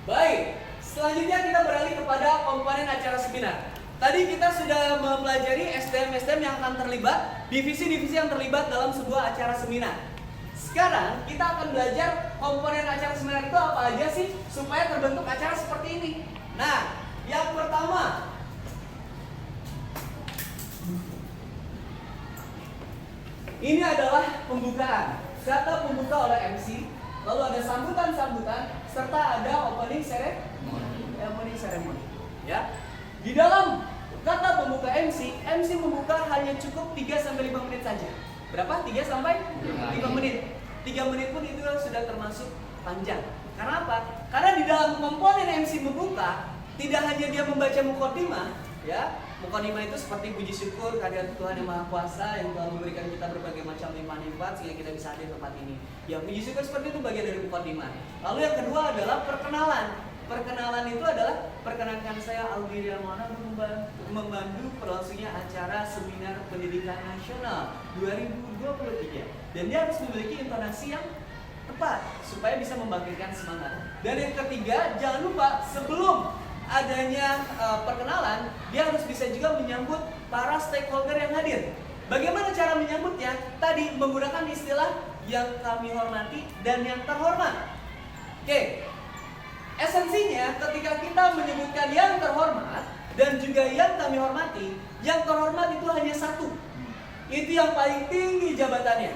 Baik, selanjutnya kita beralih kepada komponen acara seminar. Tadi kita sudah mempelajari SDM-SDM yang akan terlibat, divisi-divisi yang terlibat dalam sebuah acara seminar. Sekarang kita akan belajar komponen acara seminar itu apa aja sih supaya terbentuk acara seperti ini. Nah, yang pertama, ini adalah pembukaan. Kata pembuka oleh MC, lalu ada sambutan-sambutan, serta ada opening ceremony. Ya. Di dalam kata pembuka MC membuka hanya cukup 3-5 menit saja. Berapa? 3-5 menit. 3 menit pun itu sudah termasuk panjang. Karena apa? Karena di dalam komponen MC membuka, tidak hanya dia membaca mukadimah, ya. Mukadimah itu seperti puji syukur kehadirat Tuhan yang Maha Kuasa yang telah memberikan kita berbagai macam limpahan-limpahan sehingga kita bisa hadir di tempat ini. Ya, puji syukur seperti itu bagian dari mukadimah. Lalu yang kedua adalah perkenalan. Perkenalan itu adalah perkenalkan saya Aldi Riamona membantu berlangsungnya acara Seminar Pendidikan Nasional 2023. Dan dia harus memiliki intonasi yang tepat supaya bisa membangkitkan semangat. Dan yang ketiga, jangan lupa sebelum adanya perkenalan, dia harus bisa juga menyambut para stakeholder yang hadir. Bagaimana cara menyambutnya? Tadi menggunakan istilah yang kami hormati dan yang terhormat. Oke. Esensinya ketika kita menyebutkan yang terhormat dan juga yang kami hormati, yang terhormat itu hanya satu. Itu yang paling tinggi jabatannya.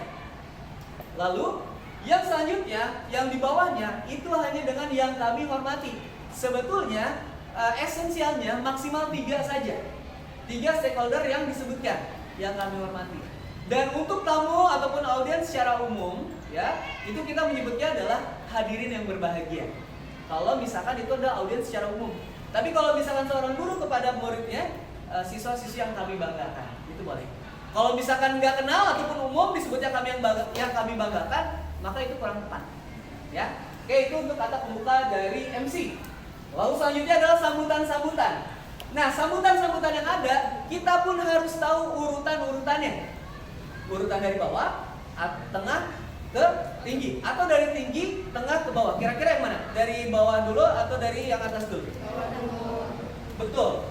Lalu yang selanjutnya, yang di bawahnya itu hanya dengan yang kami hormati. Sebetulnya esensialnya maksimal 3 saja. 3 stakeholder yang disebutkan yang kami hormati. Dan untuk tamu ataupun audiens secara umum, ya, itu kita menyebutnya adalah hadirin yang berbahagia. Kalau misalkan itu adalah audiens secara umum. Tapi kalau misalkan seorang guru kepada muridnya, siswa-siswi yang kami banggakan, itu boleh. Kalau misalkan nggak kenal ataupun umum disebutnya yang kami banggakan, maka itu kurang tepat. Ya, oke, itu untuk kata pembuka dari MC. Lalu selanjutnya adalah sambutan-sambutan. Nah, sambutan-sambutan yang ada, kita pun harus tahu urutan-urutannya. Urutan dari bawah, tengah, ke tinggi, atau dari tinggi, tengah, ke bawah. Kira-kira yang mana? Dari bawah dulu atau dari yang atas dulu? Betul.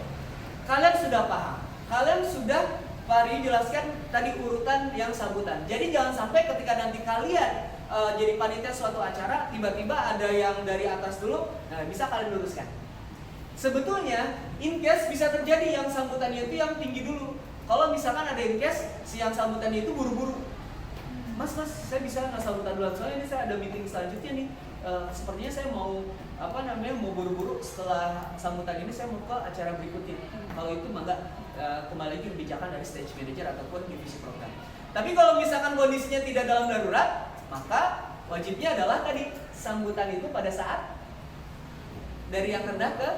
Kalian sudah paham. Kalian sudah Fahri jelaskan tadi urutan yang sambutan. Jadi jangan sampai ketika nanti kalian jadi panitia suatu acara, tiba-tiba ada yang dari atas dulu, nah bisa kalian luruskan. Sebetulnya, in case bisa terjadi yang sambutannya itu yang tinggi dulu. Kalau misalkan ada in case si yang sambutannya itu buru-buru. Mas, saya bisa nggak sambutan dulu? Soalnya ini saya ada meeting selanjutnya nih. Sepertinya saya mau mau buru-buru setelah sambutan ini saya mau ke acara berikutnya. Kalau itu maka kembali lagi kebijakan dari stage manager ataupun divisi program. Tapi kalau misalkan kondisinya tidak dalam darurat, maka wajibnya adalah tadi sambutan itu pada saat dari yang rendah ke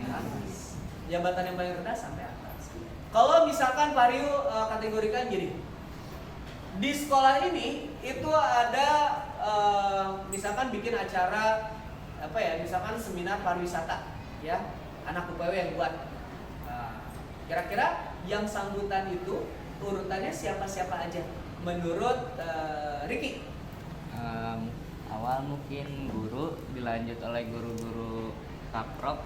atas. Jabatan yang paling rendah sampai atas. Kalau misalkan Pak Rio kategorikan jadi di sekolah ini itu ada misalkan bikin acara misalkan seminar pariwisata, ya, anak UPW yang buat. Kira-kira yang sambutan itu urutannya siapa-siapa aja menurut Ricky? Awal mungkin guru, dilanjut oleh guru-guru kaprok,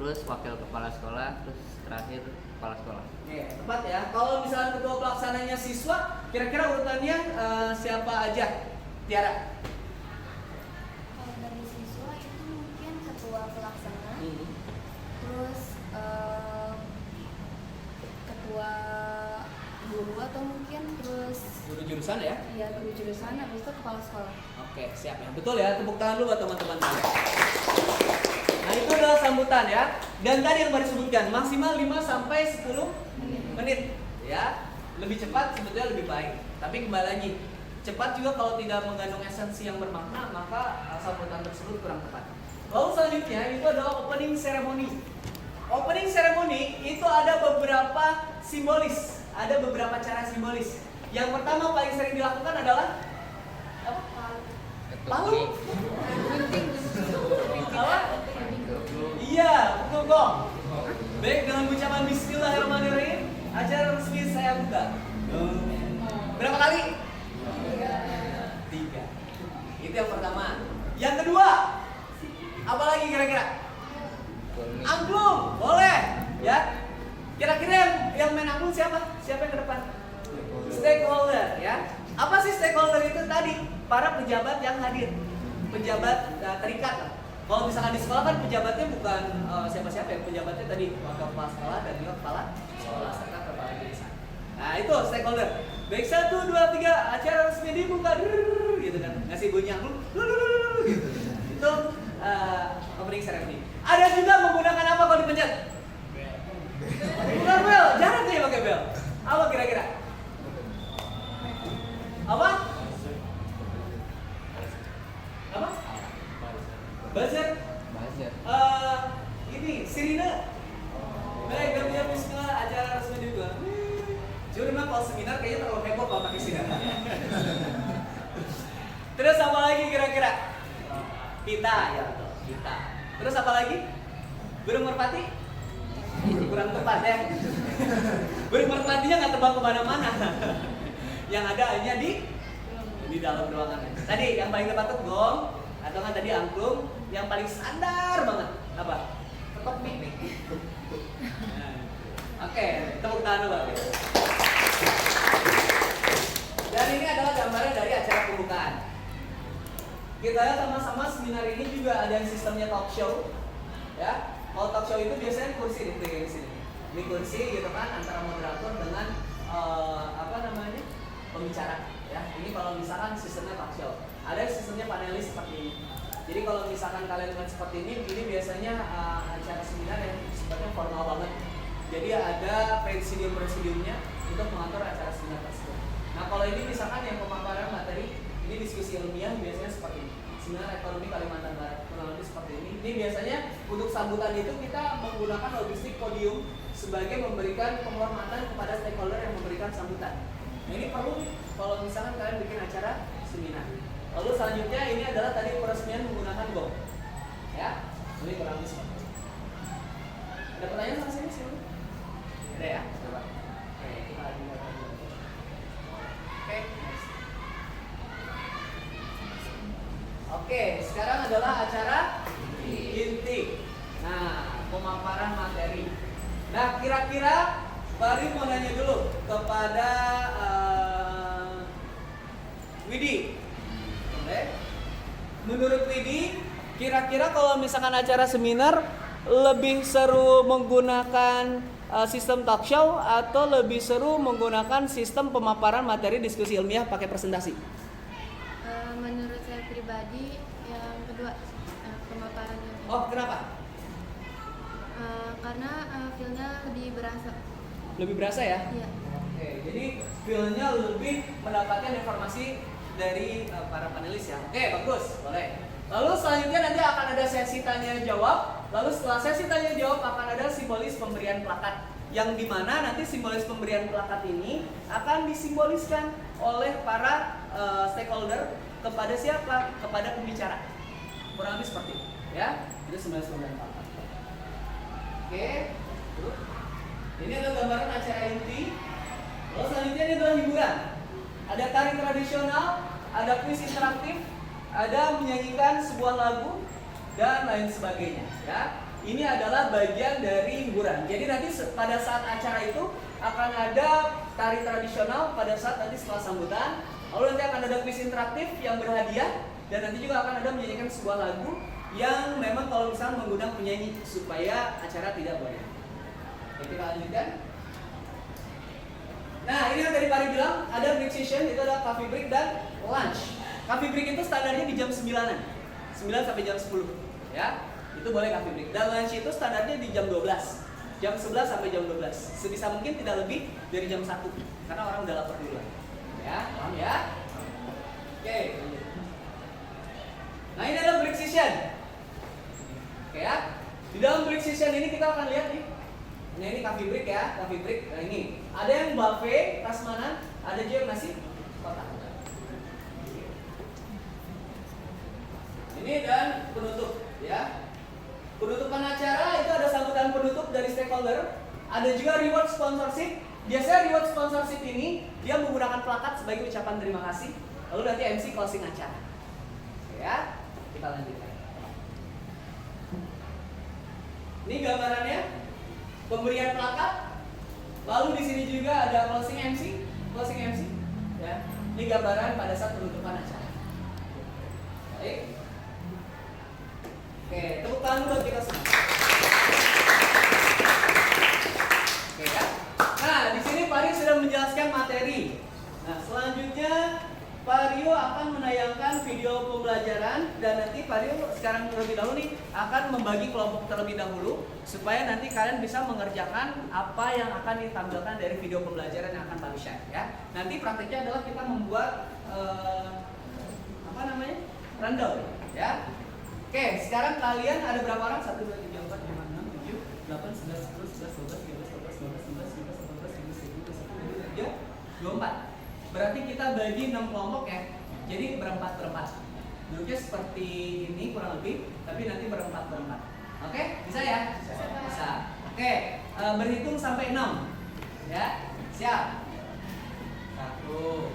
terus wakil kepala sekolah, terus terakhir kepala sekolah. Oke, tepat ya. Kalau misalnya ketua pelaksananya siswa, kira-kira urutannya siapa aja? Tiara. Kalau dari siswa itu mungkin ketua pelaksana, terus ketua guru atau mungkin terus Guru jurusan ya? iya guru jurusan, habis itu kepala sekolah. Oke, siap ya. Betul ya, tepuk tangan dulu buat teman-teman saya. Nah, itu adalah sambutan ya. Dan tadi yang baru disebutkan, maksimal 5-10 menit ya. Lebih cepat sebetulnya lebih baik. Tapi kembali lagi, cepat juga kalau tidak mengandung esensi yang bermakna, maka sambutan tersebut kurang tepat. Lalu selanjutnya itu adalah opening ceremony. Opening ceremony itu ada beberapa simbolis, ada beberapa cara simbolis. Yang pertama paling sering dilakukan adalah apa? Palu. Apa? Iya, pukul gong. Baik, dengan ucapan Bismillahirrahmanirrahim, acara resmi saya buka. Berapa kali? Itu yang pertama. Yang kedua, apa lagi kira-kira? Angklung, boleh, ya. Kira-kira yang main angklung siapa? Siapa yang ke depan? Stakeholder, ya. Apa sih stakeholder itu tadi? Para pejabat yang hadir, pejabat terikat lah. Kalau misalkan di sekolah kan pejabatnya bukan siapa-siapa ya, pejabatnya tadi wakil kepala sekolah dan juga kepala sekolah serta kepala desa. Nah itu stakeholder. Baik 1, 2, 3 acara resmi dibuka, gitu kan, ngasih bunyi angklung, gitu. Itu opening ceremony. Ada juga menggunakan apa kalau dipencet? Bukan bel, jangan tuh ya pakai bel. Apa kira-kira? Apa? Apa? Buzzer? Ini sirine. Baik, kami bismillah acara resmi dibuka. Cuma memang kalau seminar kayaknya terlalu heboh kalau pakai sirine. Terus apa lagi kira-kira? Pita ya betul, pita. Terus apa lagi? Burung merpati? Kurang tepat ya. Burung merpatinya nggak terbang kemana-mana. Yang ada hanya di dalam ruangan. Tadi yang paling tepat tuh gong atau nggak tadi angklung. Yang paling standar banget apa? Ketok mik. Oke, tepuk tangan dulu. Dan ini adalah gambaran dari acara pembukaan. Kita lihat sama-sama seminar ini juga ada sistemnya talk show, ya. Kalau talk show itu biasanya kursi di sini. Ini kursi gitu kan antara moderator dengan pembicara, ya. Ini kalau misalkan sistemnya talk show. Ada sistemnya panelis seperti ini. Jadi kalau misalkan kalian lihat seperti ini biasanya acara seminar yang sifatnya formal banget. Jadi ada presidiumnya untuk mengatur acara seminar tersebut. Nah kalau ini misalkan yang pemaparan materi, ini diskusi ilmiah biasanya seperti ini. Seminar ekonomi Kalimantan Barat kurang lebih seperti ini. Ini biasanya untuk sambutan itu kita menggunakan logistik podium sebagai memberikan penghormatan kepada stakeholder yang memberikan sambutan. Nah ini perlu kalau misalkan kalian bikin acara seminar. Lalu selanjutnya ini adalah tadi peresmian menggunakan gong, ya. Ini kurang lebih seperti ini. Ada pertanyaan sama sini sih? Ada ya? Coba. Oke, kita lagi. Oke. Oke, sekarang adalah acara inti. Nah, pemaparan materi. Nah, kira-kira Bari mau nanya dulu kepada Widi. Menurut Widi, kira-kira kalau misalkan acara seminar lebih seru menggunakan sistem talk show atau lebih seru menggunakan sistem pemaparan materi diskusi ilmiah pakai presentasi? Menurut saya pribadi yang kedua, pemaparannya. Oh, kenapa? Karena feel-nya lebih berasa. Lebih berasa ya? Iya. Oke, jadi feel-nya lebih mendapatkan informasi dari para panelis ya. Oke, bagus, boleh. Lalu selanjutnya nanti akan ada sesi tanya jawab. Lalu setelah sesi tanya jawab akan ada simbolis pemberian plakat, yang dimana nanti simbolis pemberian plakat ini akan disimboliskan oleh para stakeholder kepada siapa? Kepada pembicara. Kurang lebih seperti itu, ya. Itu simbolis pemberian plakat. Oke. Ini adalah gambaran acara inti. Lalu selanjutnya ini adalah hiburan. Ada tari tradisional, ada kuis interaktif, ada menyanyikan sebuah lagu dan lain sebagainya. Ya, ini adalah bagian dari hiburan. Jadi nanti pada saat acara itu akan ada tari tradisional pada saat nanti setelah sambutan. Lalu nanti akan ada kuis interaktif yang berhadiah dan nanti juga akan ada menyanyikan sebuah lagu yang memang kalau misalnya menggunakan penyanyi supaya acara tidak boring. Oke, kita lanjutkan. Nah, ini yang tadi Pari bilang, ada break session, itu ada coffee break dan lunch. Coffee break itu standarnya di jam 9-an, 9 sampai jam 10, ya. Itu boleh coffee break. Dan lunch itu standarnya di jam 12, jam 11 sampai jam 12. Sebisa mungkin tidak lebih dari jam 1, karena orang udah lapar duluan. Ya, paham ya? Oke. Nah, ini adalah break session. Oke ya. Di dalam break session ini kita akan lihat nih. Nah ini coffee break ya, coffee break. Nah ini ada yang buffet, prasmanan, ada juga yang nasi kotak. Ini dan penutup ya. Penutupan acara itu ada sambutan penutup dari stakeholder. Ada juga reward sponsorship. Biasanya reward sponsorship ini dia menggunakan plakat sebagai ucapan terima kasih. Lalu nanti MC closing acara. kita lanjutkan. Ini gambarannya, pemberian plakat. Lalu di sini juga ada closing MC, ya. Ini gambaran pada saat penutupan acara. Baik. Oke, tepuk tangan buat kita semua. Oke ya. Nah, di sini Pak Rio sudah menjelaskan materi. Nah, selanjutnya Pak Rio akan menayangkan video pembelajaran dan nanti Pak Rio sekarang terlebih dahulu nih akan membagi kelompok terlebih dahulu supaya nanti kalian bisa mengerjakan apa yang akan ditampilkan dari video pembelajaran yang akan Pak Rio share ya. Nanti praktiknya adalah kita membuat rundown ya. Oke, sekarang kalian ada berapa orang? 1 2 3 4 5 6 7 8 9 10 11 12 13 14 15 16 17 18 19 20 21 22 23 24. Berarti kita bagi 6 kelompok ya. Jadi berempat. Duduknya seperti ini kurang lebih, tapi nanti berempat. Oke? Bisa ya? Bisa. Oke, berhitung sampai 6. Ya. Siap. 1 2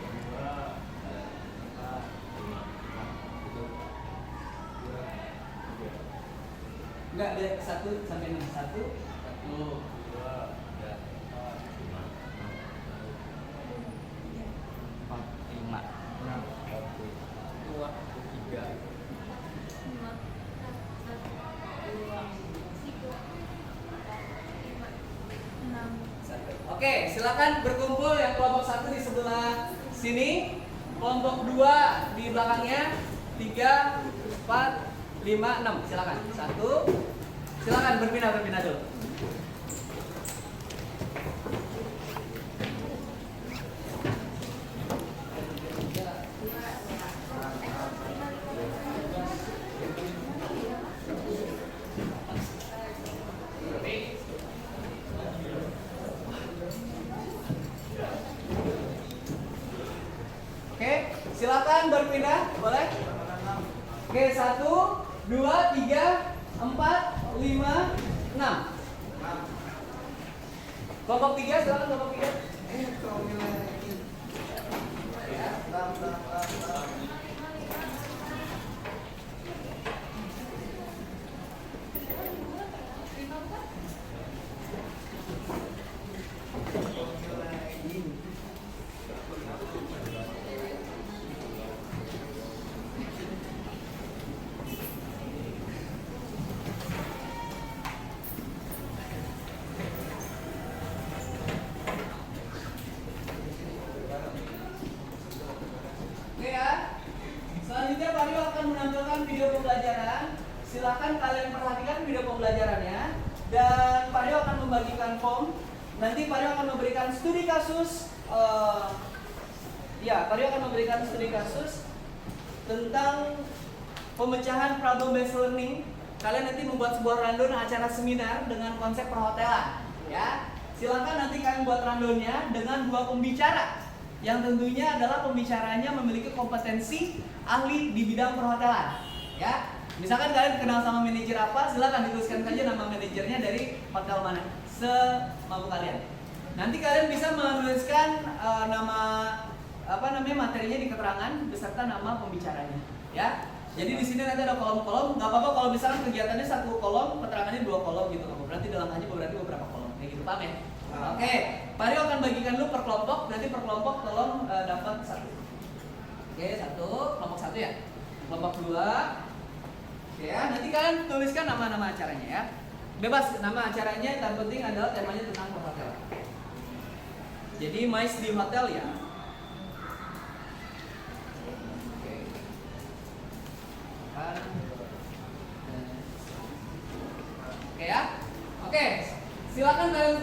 Enggak, 1 sampai 6. 1 2 Oke, silakan berkumpul yang kelompok 1 di sebelah sini, kelompok 2 di belakangnya, 3, 4, 5, 6. Silakan. 1. Silakan berpindah dulu. Silakan berpindah, boleh? Oke, 1, 2, 3, 4, 5, 6. Kelompok 3, silakan kelompok 3. Silakan kalian perhatikan video pembelajarannya dan Pak Rio akan membagikan form. Nanti Pak Rio akan memberikan studi kasus. Pak Rio akan memberikan studi kasus tentang pemecahan problem based learning. Kalian nanti membuat sebuah rundown acara seminar dengan konsep perhotelan. Ya, silakan nanti kalian buat rundownnya dengan 2 pembicara yang tentunya adalah pembicaranya memiliki kompetensi ahli di bidang perhotelan. Ya. Misalkan kalian kenal sama manajer apa, silakan dituliskan saja nama manajernya dari hotel mana, semampu kalian. Nanti kalian bisa menuliskan materinya di keterangan beserta nama pembicaranya, ya. Jadi di sini nanti ada kolom-kolom, nggak apa-apa kalau misalkan kegiatannya 1 kolom, keterangannya 2 kolom gitu, berarti dalam aja berarti beberapa kolom, kayak gitu, paham ya? Oke, Pak Rio akan bagikan dulu per kelompok, nanti per kelompok tolong dapat 1. Oke, 1, kelompok 1 ya, kelompok 2. Ya, nanti kalian tuliskan nama-nama acaranya ya. Bebas nama acaranya, yang penting adalah temanya tentang hotel. Jadi MICE di hotel ya. Oke. Oke ya. Oke. Silakan kalian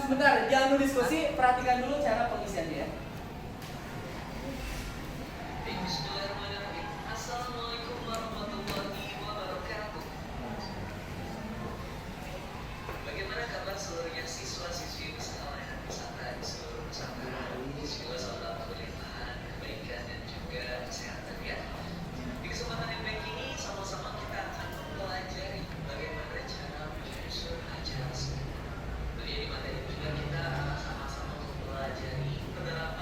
sebentar, jangan dulu diskusi, perhatikan dulu cara pengisiannya ya. Bismillahirrahmanirrahim. Assalamualaikum warahmatullahi wabarakatuh. Bagaimana kabar seluruhnya siswa-siswi pesantren di seluruh pesantren? Semoga selalu dalam kelimpahan, kebaikan dan juga kesehatan ya. Di kesempatan yang baik ini sama-sama kita akan mempelajari bagaimana cara menyusun acara seminar. Jadi di materi juga kita sama-sama mempelajari penerapan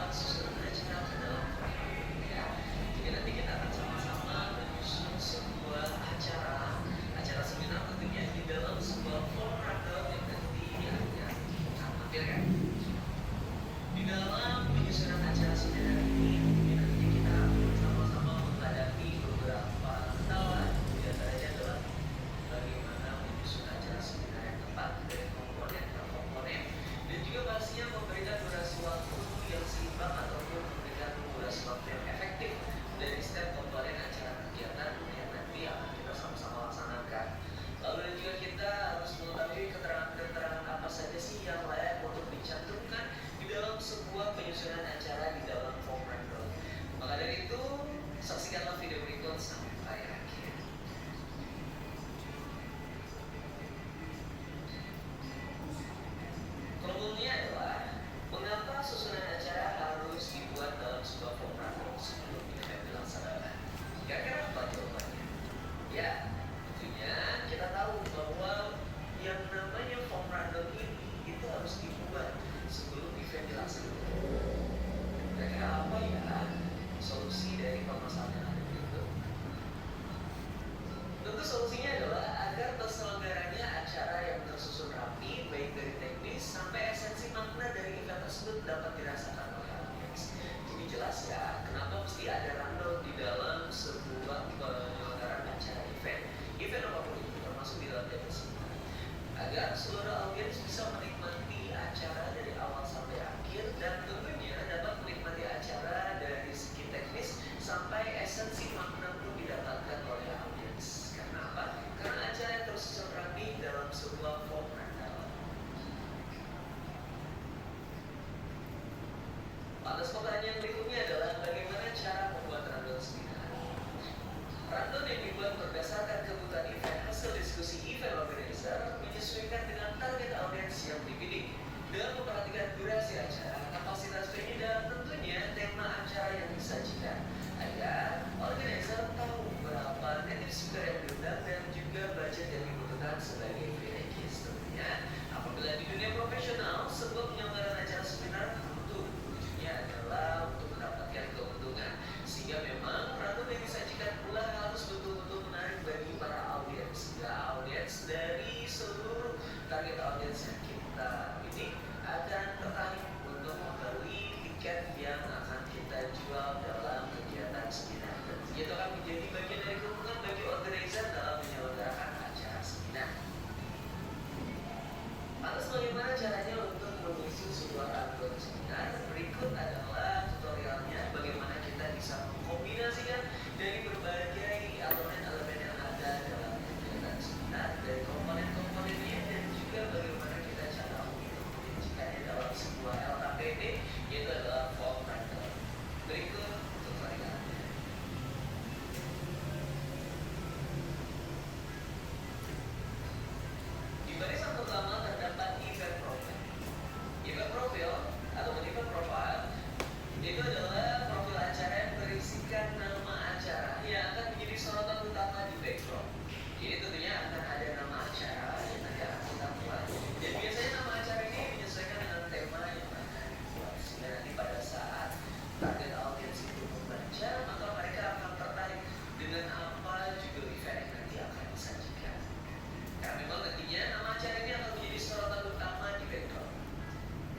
Tentu solusinya adalah agar terselenggaranya acara yang tersusun rapi, baik dari teknis sampai esensi makna dari event tersebut dapat dirasakan oleh audiens. Jadi jelas ya, kenapa mesti ada rundown di dalam sebuah penyelenggaraan acara event apapun itu, termasuk di dalam teknis, agar seluruh audiens bisa menikmati acara dari awal sampai akhir dan tentunya dapat menikmati acara dari segi teknis sampai esensi makna pun didapatkan oleh audiens. Karena apa? Karena acara yang tersusun rapi dalam sebuah form rundown. Lantas pertanyaan berikutnya adalah bagaimana cara membuat rundown seminar? Rundown yang dibuat berdasarkan kebutuhan event hasil diskusi event organizer menyesuaikan dengan target audiens yang dibidik dengan memperhatikan durasi acara, kapasitas venue dan tentunya tema acara yang disajikan agar organizer tahu berapa native speaker yang diundang dan juga budget yang dibutuhkan sebagai prerequisite. Tentunya apabila di dunia profesional sebuah penyelenggaraan acara seminar tentu ujungnya adalah untuk mendapatkan keuntungan, sehingga memang rundown yang disajikan pula harus betul-betul menarik bagi para audiens, sehingga audiens dari seluruh target audiens yang kita ini akan tertarik untuk membeli tiket yang akan kita jual dalam kegiatan seminar. Itu akan menjadi bagian dari keuntungan bagi organizer dalam menyelenggarakan acara seminar. Lantas bagaimana caranya untuk mengisi sebuah rundown seminar? Berikut adalah tutorialnya bagaimana kita bisa mengkombinasikan dari berbagai elemen-elemen yang ada dalam kegiatan seminar, dari komponen-komponennya dan juga bagaimana kita cara menyajikannya dalam sebuah LKPD, yaitu adalah form rundown. Berikut tutorialnya. Di barisan pertama terdapat event profile. Event profile atau event profile itu adalah profil acara yang berisikan nama acara yang akan menjadi sorotan utama di background. Jadi tentunya akan ada nama acara yang nanti akan kita buat. Dan biasanya nama acara ini menyesuaikan dengan tema yang akan dibuat. Sehingga nanti pada saat target audiens itu membaca, maka mereka akan tertarik dengan apa judul event yang nanti akan disajikan. Karena memang nantinya nama acara ini akan menjadi sorotan utama di background.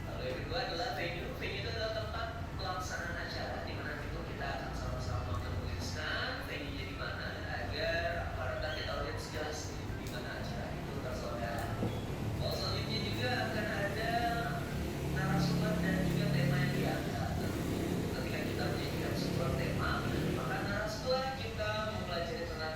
Lalu yang kedua adalah venue. Venue itu adalah tempat pelaksanaan acara, di mana itu kita akan sama-sama menuliskan venue-nya di mana agar para target audiens jelas di mana acara itu terselenggara. Lalu selanjutnya juga akan ada narasumber dan juga tema yang diangkat. Ketika kita menyajikan sebuah tema, maka setelah kita mempelajari tentang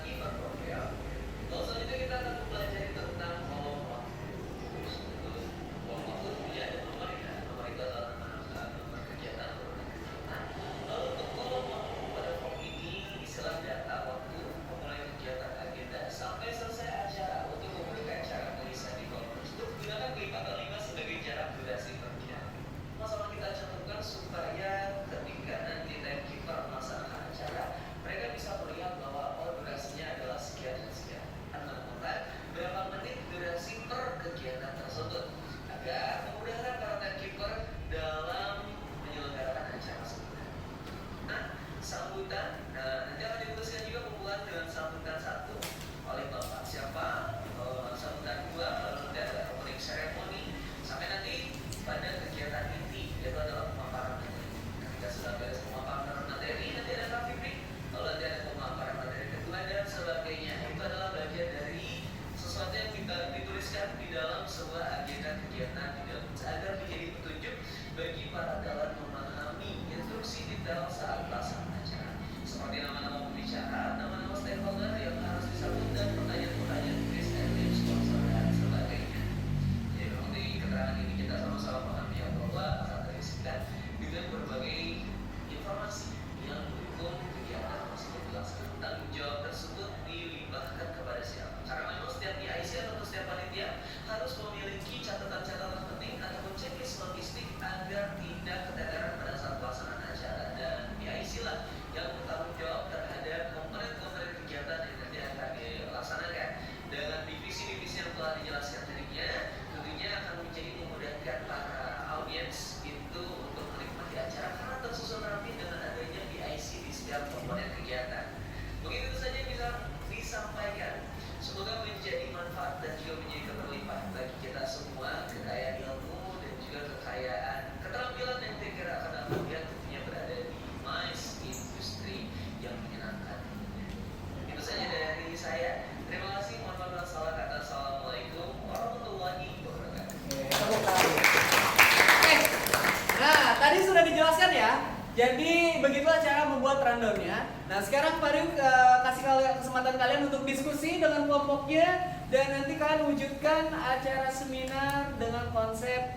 rundownnya. Nah sekarang Pak Riu kasih kesempatan kalian untuk diskusi dengan kelompoknya dan nanti kalian wujudkan acara seminar dengan konsep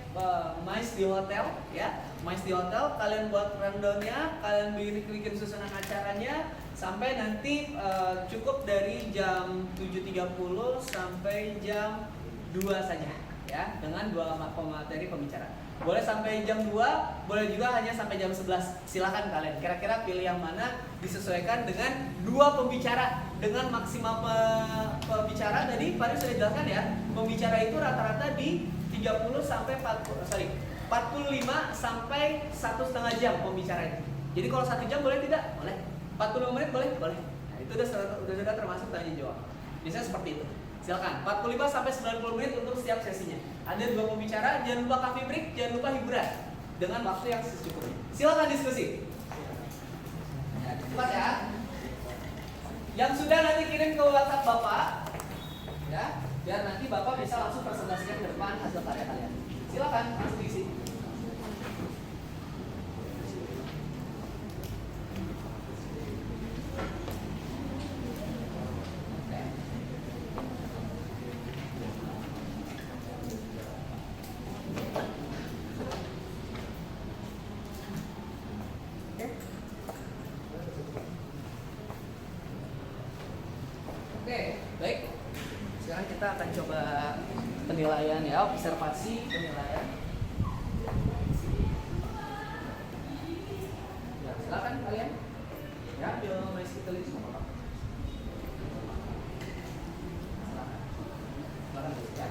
Mais di Hotel ya. Mais di Hotel, kalian buat rundownnya, kalian bikin susunan acaranya sampai nanti cukup dari jam 7.30 sampai jam 2 saja ya, dengan 2 materi pembicara. Boleh sampai jam 2, boleh juga hanya sampai jam 11. Silakan kalian. Kira-kira pilih yang mana disesuaikan dengan 2 pembicara. Dengan maksimal pembicara tadi Pak Riu sudah jelaskan ya. Pembicara itu rata-rata di 30 sampai 45 sampai 1,5 jam pembicaranya. Jadi kalau 1 jam boleh tidak? Boleh. 45 menit boleh? Boleh. Nah, itu sudah termasuk tanya jawab. Biasanya seperti itu. Silakan, 45 sampai 90 menit untuk setiap sesinya. Ada 2 pembicara, jangan lupa coffee break, jangan lupa hiburan dengan waktu yang secukupnya. Silakan diskusi. Ya, cepat ya. Yang sudah nanti kirim ke WhatsApp Bapak, ya, biar nanti Bapak bisa langsung presentasikan ke depan hasil karya kalian. Silakan langsung diisi. Oke, baik. Sekarang kita akan coba penilaian ya, observasi penilaian. Ya, silakan kalian. Ya, ambil Mais kita lihat sama Bapak. Silakan ya.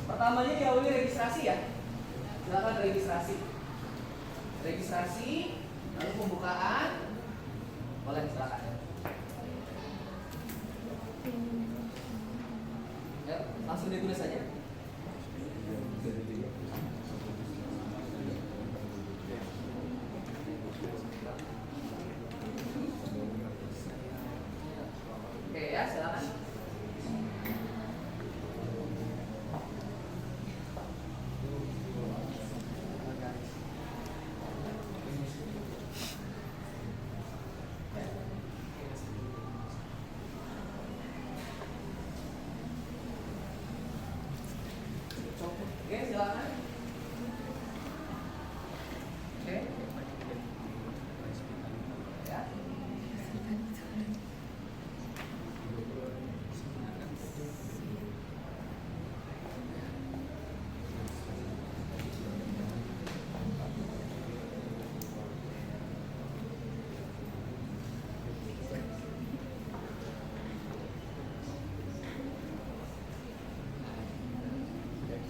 Pertamanya diawali registrasi ya. Silakan registrasi. Registrasi, lalu pembukaan. Boleh silakan. Ya, langsung ditulis saja. Oke ya, silakan. Oke, silakan. Oke. Ya.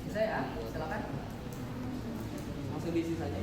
Bisa ya, silakan. Langsung diisi saja.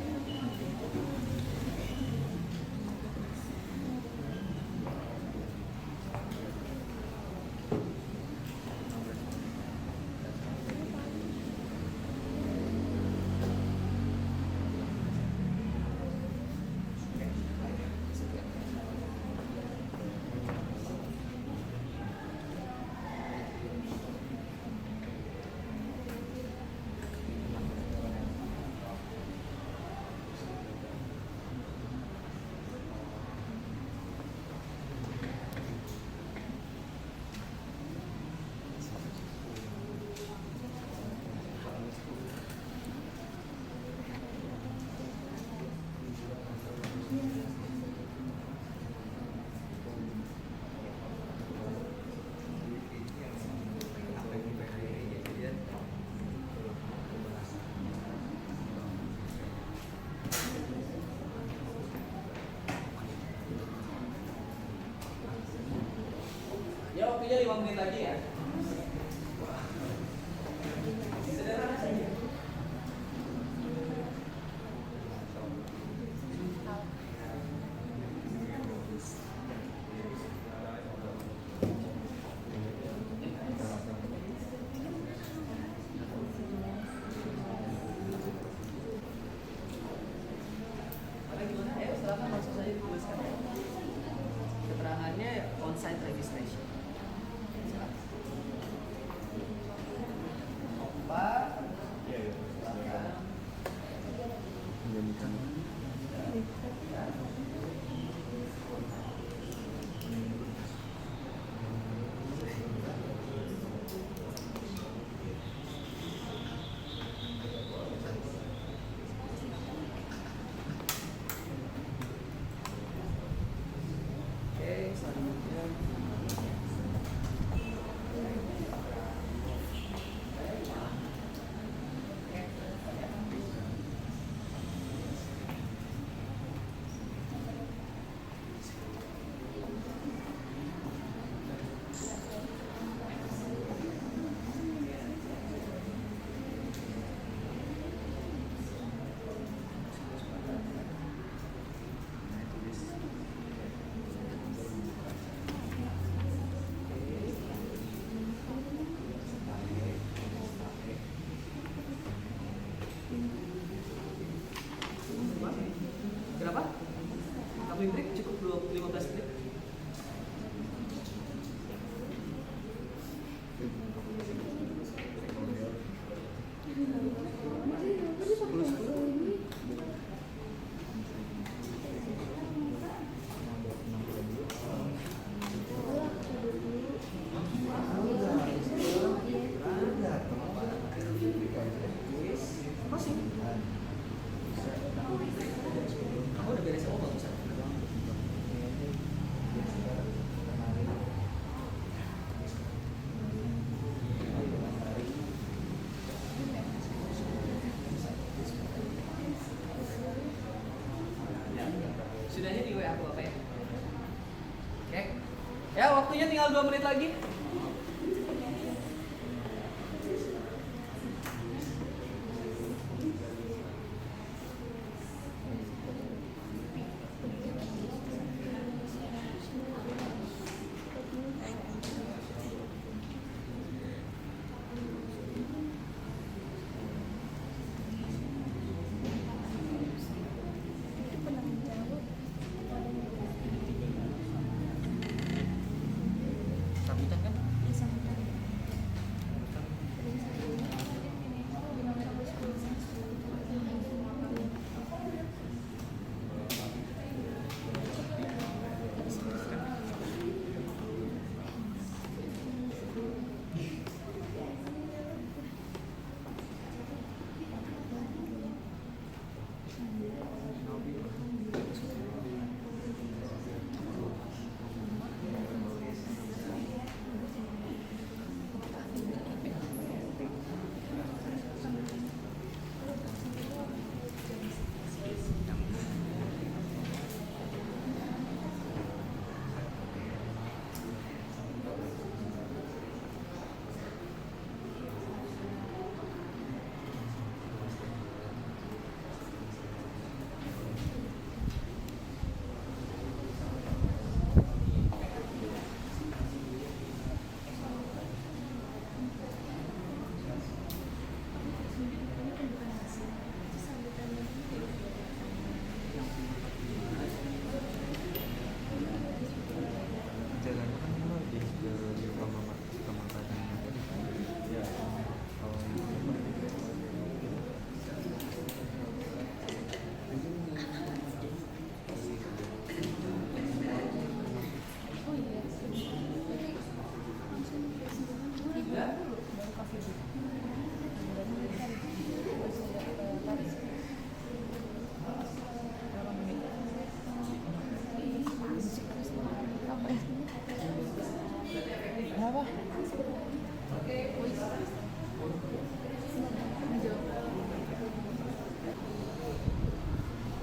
Ya, waktunya 5 menit lagi ya. Sederhana saja. Gimana? Ayo silakan langsung saja dituliskan ya. Keterangannya on-site registration. Silakan. Opa menit lagi. Sambutan kan?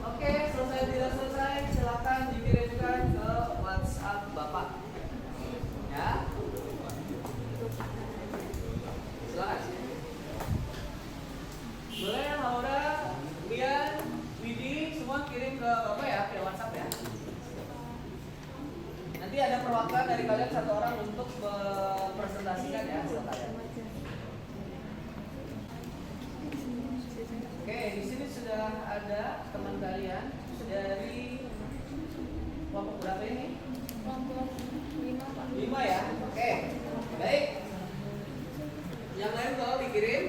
Oke, selesai tidak selesai, silakan dikirimkan ke WhatsApp Bapak. Ya. Silakan. Boleh Laura, Bian, Widi semua kirim ke Bapak ya, ke WhatsApp ya. Nanti ada perwakilan dari kalian satu orang untuk mempresentasikan ya hasil kalian. Oke, di sini sudah ada teman kalian dari kelompok berapa ini? Kelompok 5 Pak. 5 ya. Oke. Baik. Yang lain kalau dikirim.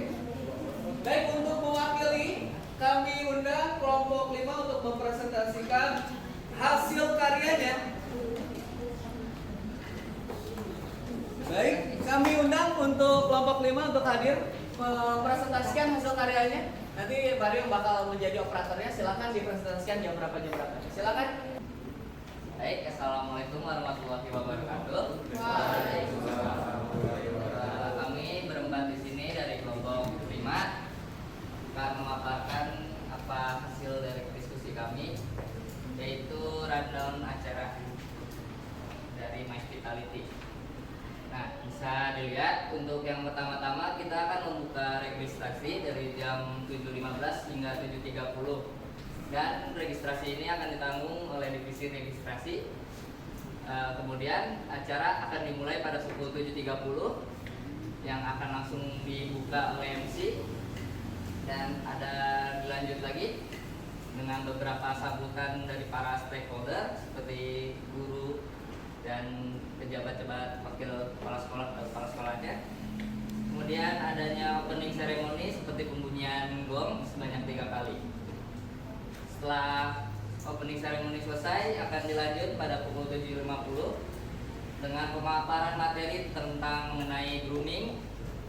Baik, untuk mewakili kami undang kelompok 5 untuk mempresentasikan hasil karyanya. Baik, kami undang untuk kelompok 5 untuk hadir mempresentasikan hasil karyanya. Nanti Baru yang bakal menjadi operatornya, silakan dipresentasikan jam berapa. Silakan. Baik, assalamualaikum warahmatullahi wabarakatuh. Kami berempat di sini dari kelompok 5 akan memaparkan apa hasil dari diskusi kami, yaitu rundown acara dari My Vitality. Nah, bisa dilihat untuk yang pertama-tama kita akan membuka registrasi dari jam 7.15 hingga 7.30. Dan registrasi ini akan ditanggung oleh divisi registrasi. Kemudian acara akan dimulai pada pukul 7.30 yang akan langsung dibuka oleh MC, dan ada dilanjut lagi dengan beberapa sambutan dari para stakeholder seperti guru dan pejabat-pejabat wakil kepala sekolahnya. Kemudian adanya opening ceremony seperti pembunyian gong sebanyak 3 kali. Setelah opening ceremony selesai, akan dilanjut pada pukul 7.50 dengan pemaparan materi tentang mengenai grooming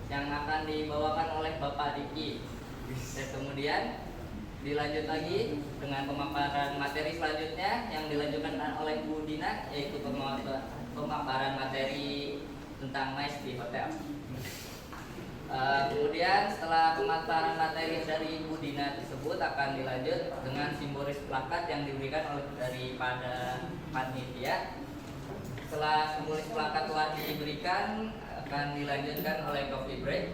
yang akan dibawakan oleh Bapak Diki. Dan kemudian dilanjut lagi dengan pemaparan materi selanjutnya yang dilanjutkan oleh Bu Dina, yaitu pemaparan materi tentang MICE di hotel. Kemudian setelah pemaparan materi dari Bu Dina tersebut akan dilanjut dengan simbolis plakat yang diberikan oleh daripada panitia. Setelah penulis pelangkat telah diberikan, akan dilanjutkan oleh coffee break.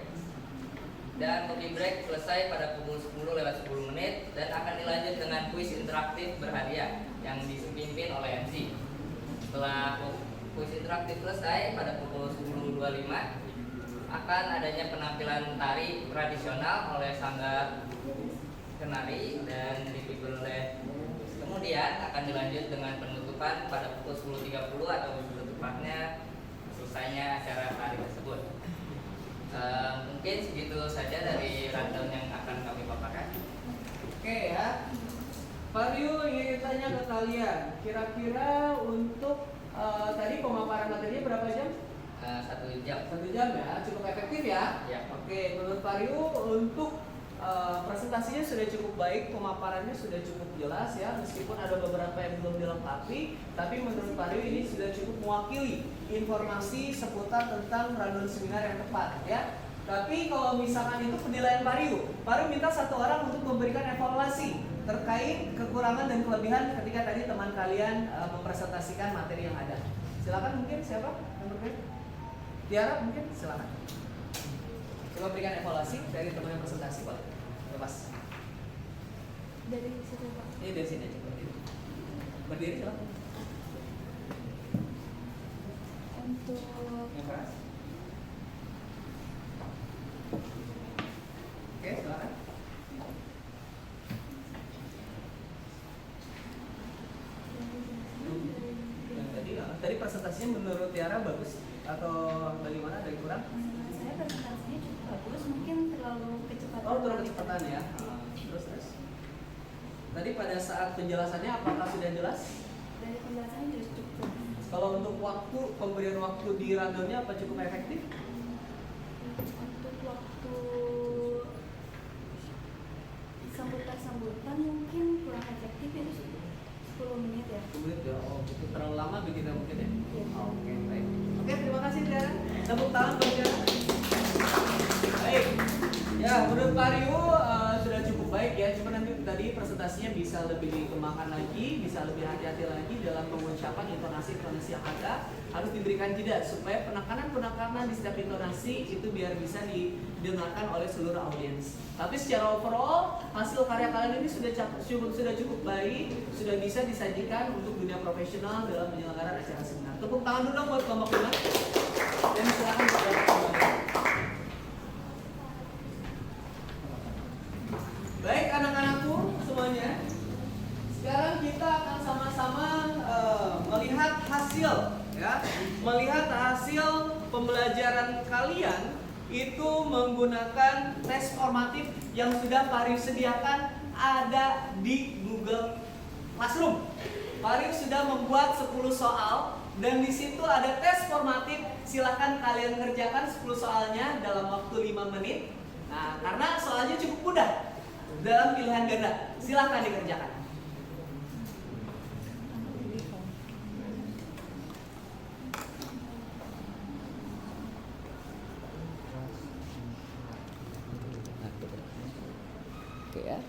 Dan coffee break selesai pada pukul 10:10 dan akan dilanjut dengan kuis interaktif berhadiah yang dipimpin oleh MC. Setelah kuis interaktif selesai pada pukul 10:25 akan adanya penampilan tari tradisional oleh Sanggar Kenari dan dipimpin oleh. Kemudian akan dilanjut dengan penutupan pada pukul 10:30 atau tepatnya selesainya acara tari tersebut. Mungkin segitu saja dari rundown yang akan kami paparkan. Oke ya. Pak Ryu ingin tanya ke kalian, kira-kira untuk tadi pemaparan materinya berapa jam? 1 jam. 1 jam ya, cukup efektif ya? Ya. Oke, menurut Pak Ryu untuk presentasinya sudah cukup baik, pemaparannya sudah cukup jelas ya, meskipun ada beberapa yang belum dilengkapi, tapi menurut Pak Ryu ini sudah cukup mewakili informasi seputar tentang rundown seminar yang tepat ya. Tapi kalau misalkan itu penilaian Pak Ryu minta 1 orang untuk memberikan evaluasi terkait kekurangan dan kelebihan ketika tadi teman kalian mempresentasikan materi yang ada. Silakan, mungkin siapa yang berkait? Tiara mungkin, silakan. Coba berikan evaluasi dari teman yang presentasi, Pak. Lepas. Dari situ Pak. Ini dari sini aja, berdiri. Berdiri silakan. Untuk Yang keras. Oke, silakan. Tadi presentasinya menurut Tiara bagus atau bagaimana? Ada yang kurang? saya presentasinya cukup bagus, mungkin terlalu kecepatan. Oh, terlalu kecepatan ya. Terus. Tadi pada saat penjelasannya apakah sudah jelas? Dari penjelasannya juga cukup. Kalau untuk waktu, pemberian waktu di rundownnya apa cukup efektif? Untuk waktu sambutan mungkin kurang efektif, itu 10 menit ya. 10 menit ya. Oh, itu terlalu lama begitu mungkin ya? Iya. Oke, baik. Oke, terima kasih Tiara. Tepuk tangan buat Tiara. Baik. Ya, menurut Pak Ryu sudah cukup baik ya. Cuma nanti tadi presentasinya bisa lebih dikembangkan lagi, bisa lebih hati-hati lagi dalam pengucapan intonasi-intonasi yang ada. Harus diberikan jeda supaya penekanan-penekanan di setiap intonasi itu biar bisa didengarkan oleh seluruh audiens. Tapi secara overall hasil karya kalian ini sudah cukup baik, sudah bisa disajikan untuk dunia profesional dalam penyelenggaraan acara seminar. Tepuk tangan dulu dong buat kelompok 5. Dan silakan kelompok 5. Baik anak-anakku semuanya, sekarang kita akan sama-sama melihat hasil ya, melihat hasil pembelajaran kalian itu menggunakan tes formatif yang sudah Pak Ryu sediakan ada di Google Classroom. Pak Ryu sudah membuat 10 soal dan di situ ada tes formatif. Silahkan kalian kerjakan 10 soalnya dalam waktu 5 menit. Nah, karena soalnya cukup mudah dalam pilihan ganda, silahkan dikerjakan. Oke ya.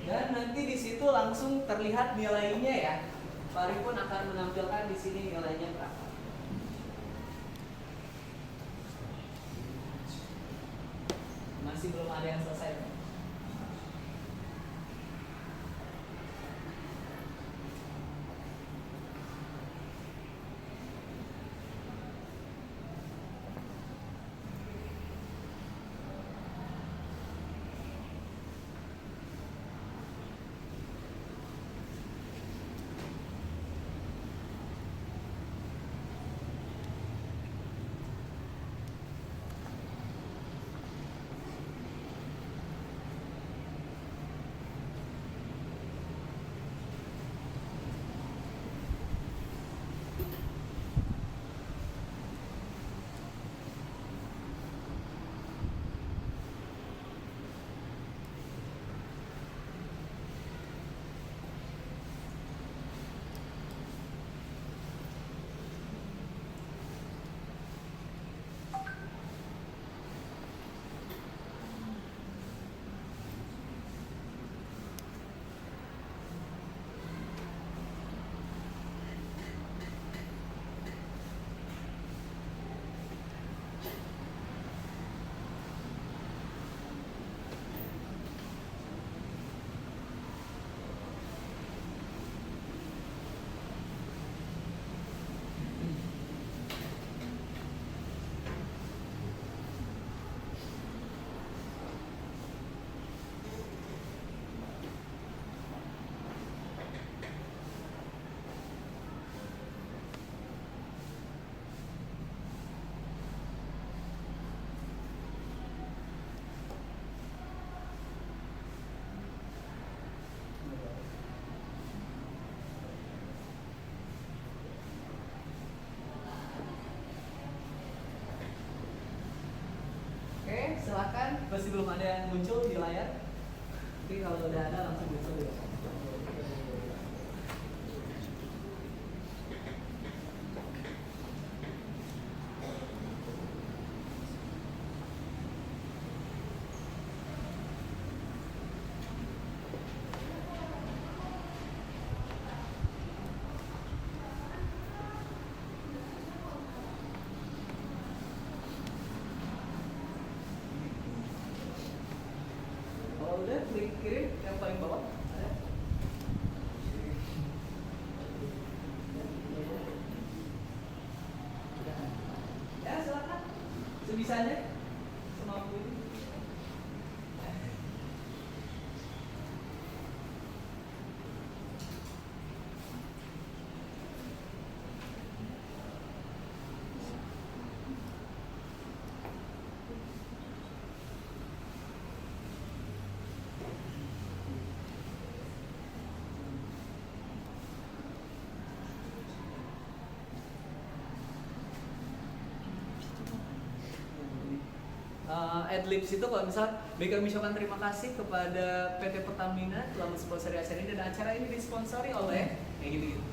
Dan nanti di situ langsung terlihat nilainya ya. Pak Ryu pun akan menampilkan di sini nilainya berapa. Masih belum ada yang selesai. silakan. Masih belum ada yang muncul di layar. Tapi kalau udah ada langsung muncul ya. Kalau udah klik kiri yang paling bawah ada. Ya silakan. Sebisanya semampu ini. Adlibs itu kalau misal Baker mengucapkan terima kasih kepada PT Pertamina telah mensponsori acara ini dan acara ini disponsori oleh kayak gitu-gitu.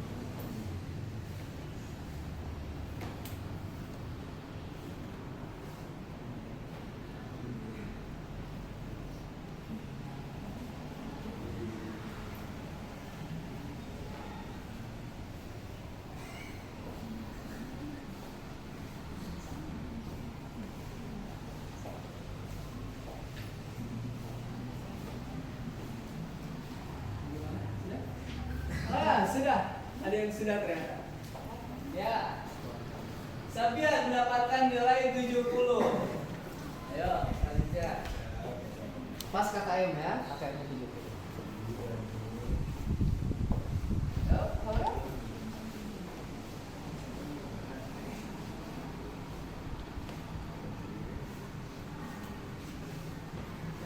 Sudah. Ada yang sudah ternyata. Ya. Sabian mendapatkan nilai 70. Ayo, selanjutnya. Pas KKM ya, KKM 70. Ayo, kamu.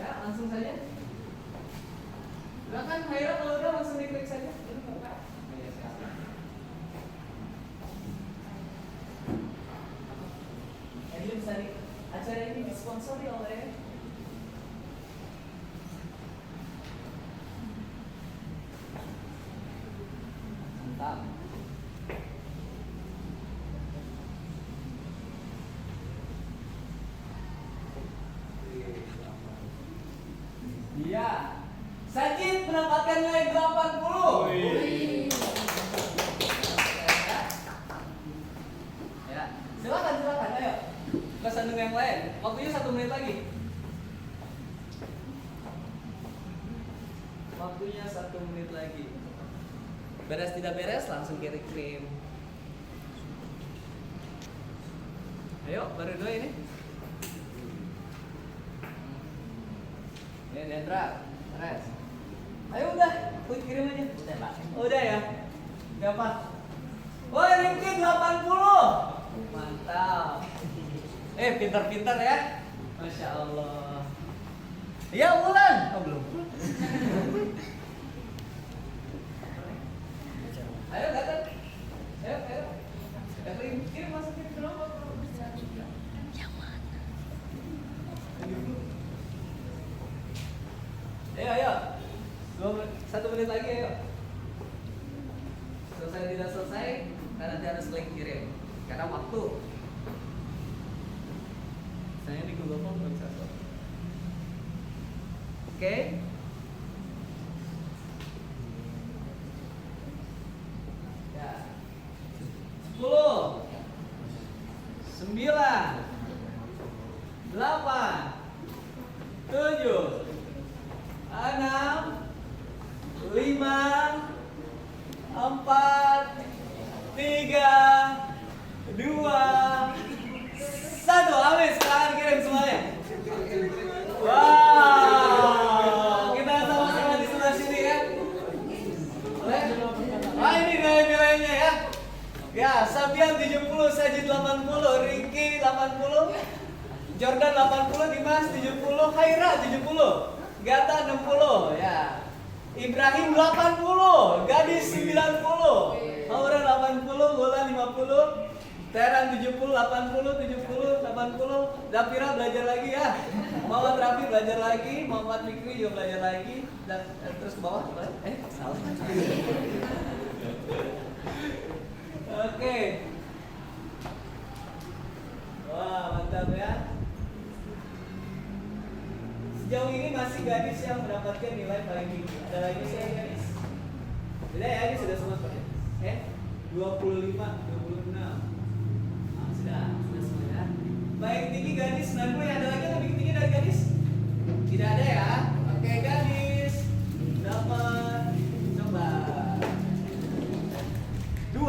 Ya, langsung saja. Silakan Haira kalau udah langsung diklik saja. Acara ini disponsori oleh mantap. Iya. Sajid mendapatkan nilai 80. Ya, silakan ayo. Pesan dengan yang lain. Waktunya 1 menit lagi. Waktunya 1 menit lagi. Beres tidak beres langsung kirim. Ayo, baru 2 ini. Ya, Dendra, beres. Ayo udah, klik kirim aja. Udah, Pak. Udah ya. Berapa? Woi, Ringki 80. Mantap. Pintar-pintar ya. Masya Allah. Ya, Wulan. Oh, belum. Ayo, datang. Ayo. Kirim masukin ke nomor. Yang mana? Ayo. 1 menit lagi, ayo. Selesai tidak selesai, kan nanti harus klik kirim. Karena waktu. Saya di Google Form nggak bisa stop. Oke. Ya. 10 9 8 7 6 5 4 3 2 1. Habis, silahkan kirim semuanya. Wow, kita sama-sama di sebelah sini ya. Boleh? Ini nilai-nilainya ya. Ya, Sabian 70, Sajid 80, Ringki 80, Jordan 80, Dimas 70, Haira 70, Gata 60, ya. Ibrahim 80, Gadis 90, Aura 80, Bola 50, Teran 70, 80, 70, 80. Dapira belajar lagi ya. Muhammad Rafi belajar lagi, Muhammad Fikri juga belajar lagi. Dan terus ke bawah, salah. Oke. Wah, mantap ya. Sejauh ini masih gadis yang mendapatkan nilai paling tinggi. Ada lagi sih gadis. Tidak ya, ini sudah semua Pak. 25, 26. Nah, sudah semua ya. Baik tinggi gadis 90, ada lagi yang lebih tinggi dari gadis? Tidak ada ya. Oke, gadis dapat coba 2.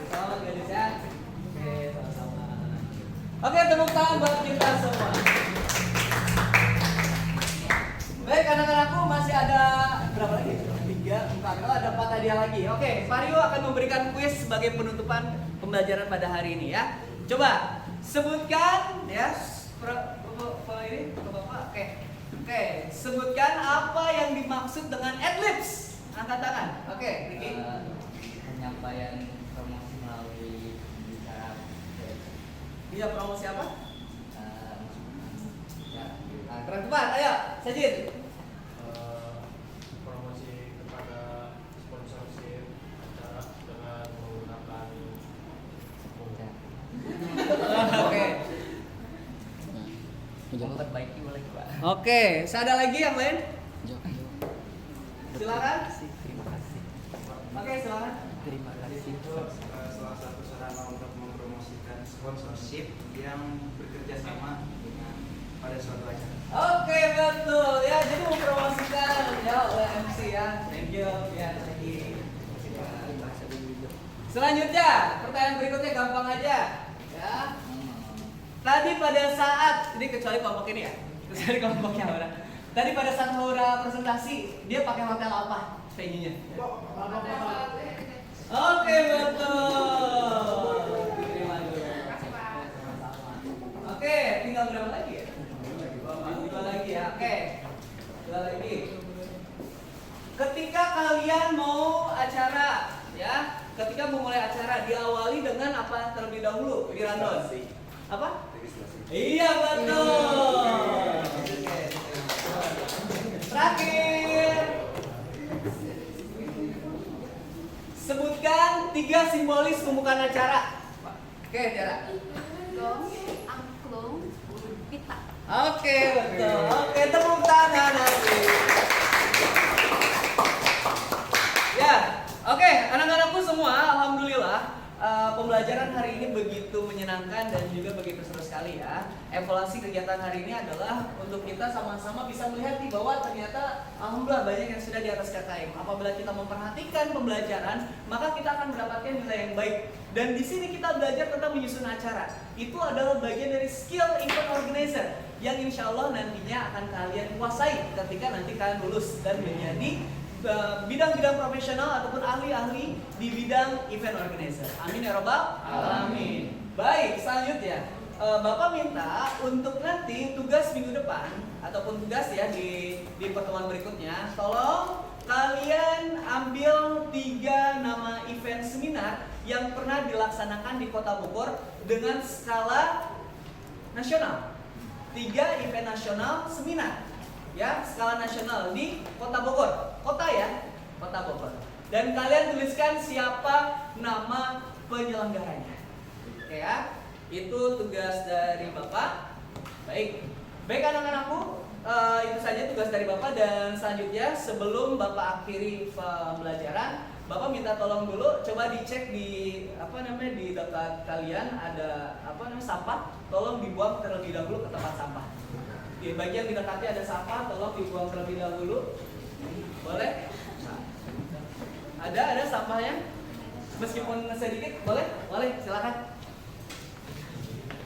Selamat gadis ya. Oke, sama-sama. Oke, tepuk tangan buat kita semua. Baik, anak-anakku masih ada berapa lagi? 3, 4. Oh, ada 4 hadiah lagi. Oke, Mario akan memberikan kuis sebagai penutupan pembelajaran pada hari ini ya. Coba sebutkan ya. Ini Bapak. Oke, sebutkan apa yang dimaksud dengan adlibs. Angkat tangan. Oke, Ricky. Penyampaian promosi melalui bicara. Dia promosi apa? Ya, Keren cepat, ayo, Sajid. Promosi kepada sponsorship acara dengan menggunakan Oke. memperbaiki boleh Pak. Oke, ada lagi yang lain? Silakan. Terima kasih. Oke, silakan. Terima kasih. Itu salah satu sarana untuk mempromosikan sponsorship yang bekerja sama dengan pada suatu acara. Oke, betul ya. Jadi mempromosikan ya oleh MC ya. Thank you ya, thank you. Selanjutnya, pertanyaan berikutnya gampang aja ya. Tadi pada saat ini kecuali kelompok ini ya. Kecuali kelompoknya orang. Tadi pada saat Laura presentasi, dia pakai hotel apa venue-nya? Oke, betul. Terima kasih. Oke, tinggal berapa lagi ya? 2 lagi ya. Oke. 2 lagi. Ketika kalian mau acara ya, ketika memulai acara diawali dengan apa terlebih dahulu? Wirandon. Apa? Iya, betul. Terakhir, sebutkan 3 simbolis pembukaan acara. Oke, Tiara. Gong, angklung, pita. Oke, betul. Oke, tepuk tangan nanti. Ya, oke, anak-anakku semua, alhamdulillah. Pembelajaran hari ini begitu menyenangkan dan juga begitu seru sekali ya. Evaluasi kegiatan hari ini adalah untuk kita sama-sama bisa melihat nih bahwa ternyata alhamdulillah banyak yang sudah di atas KKM. Apabila kita memperhatikan pembelajaran, maka kita akan mendapatkan nilai yang baik. Dan di sini kita belajar tentang menyusun acara. Itu adalah bagian dari skill event organizer yang insya Allah nantinya akan kalian kuasai ketika nanti kalian lulus dan menjadi bidang-bidang profesional ataupun ahli-ahli di bidang event organizer. Amin ya robbal alamin. Baik, selanjutnya Bapak minta untuk nanti tugas minggu depan ataupun tugas ya di pertemuan berikutnya, tolong kalian ambil 3 nama event seminar yang pernah dilaksanakan di Kota Bogor dengan skala nasional. 3 event nasional seminar ya, skala nasional di Kota Bogor. Kota ya, Kota Bogor. Dan kalian tuliskan siapa nama penyelenggaranya. Oke ya. Itu tugas dari Bapak. Baik anak-anakku, itu saja tugas dari Bapak. Dan selanjutnya sebelum Bapak akhiri pembelajaran, Bapak minta tolong dulu coba dicek di di dekat kalian ada sampah, tolong dibuang terlebih dahulu ke tempat sampah. Di bagian mendekati ada sampah, tolong dibuang terlebih dahulu. Boleh? Ada sampahnya? Meskipun sedikit, boleh? Boleh, silakan.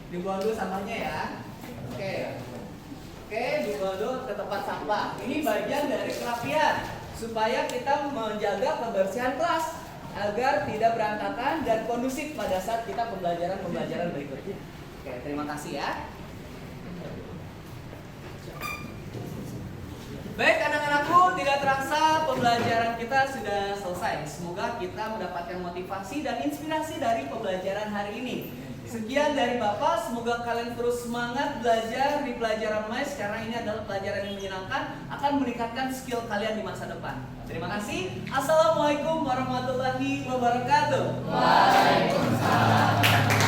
Dibuang dulu sampahnya ya. Oke, dibuang dulu ke tempat sampah. Ini bagian dari kerapian supaya kita menjaga kebersihan kelas agar tidak berantakan dan kondusif pada saat kita pembelajaran berikutnya. Oke, terima kasih ya. Baik anak-anakku, tidak terasa pembelajaran kita sudah selesai. Semoga kita mendapatkan motivasi dan inspirasi dari pembelajaran hari ini. Sekian dari Bapak, semoga kalian terus semangat belajar di pelajaran MAS karena ini adalah pelajaran yang menyenangkan, akan meningkatkan skill kalian di masa depan. Terima kasih. Assalamualaikum warahmatullahi wabarakatuh. Waalaikumsalam.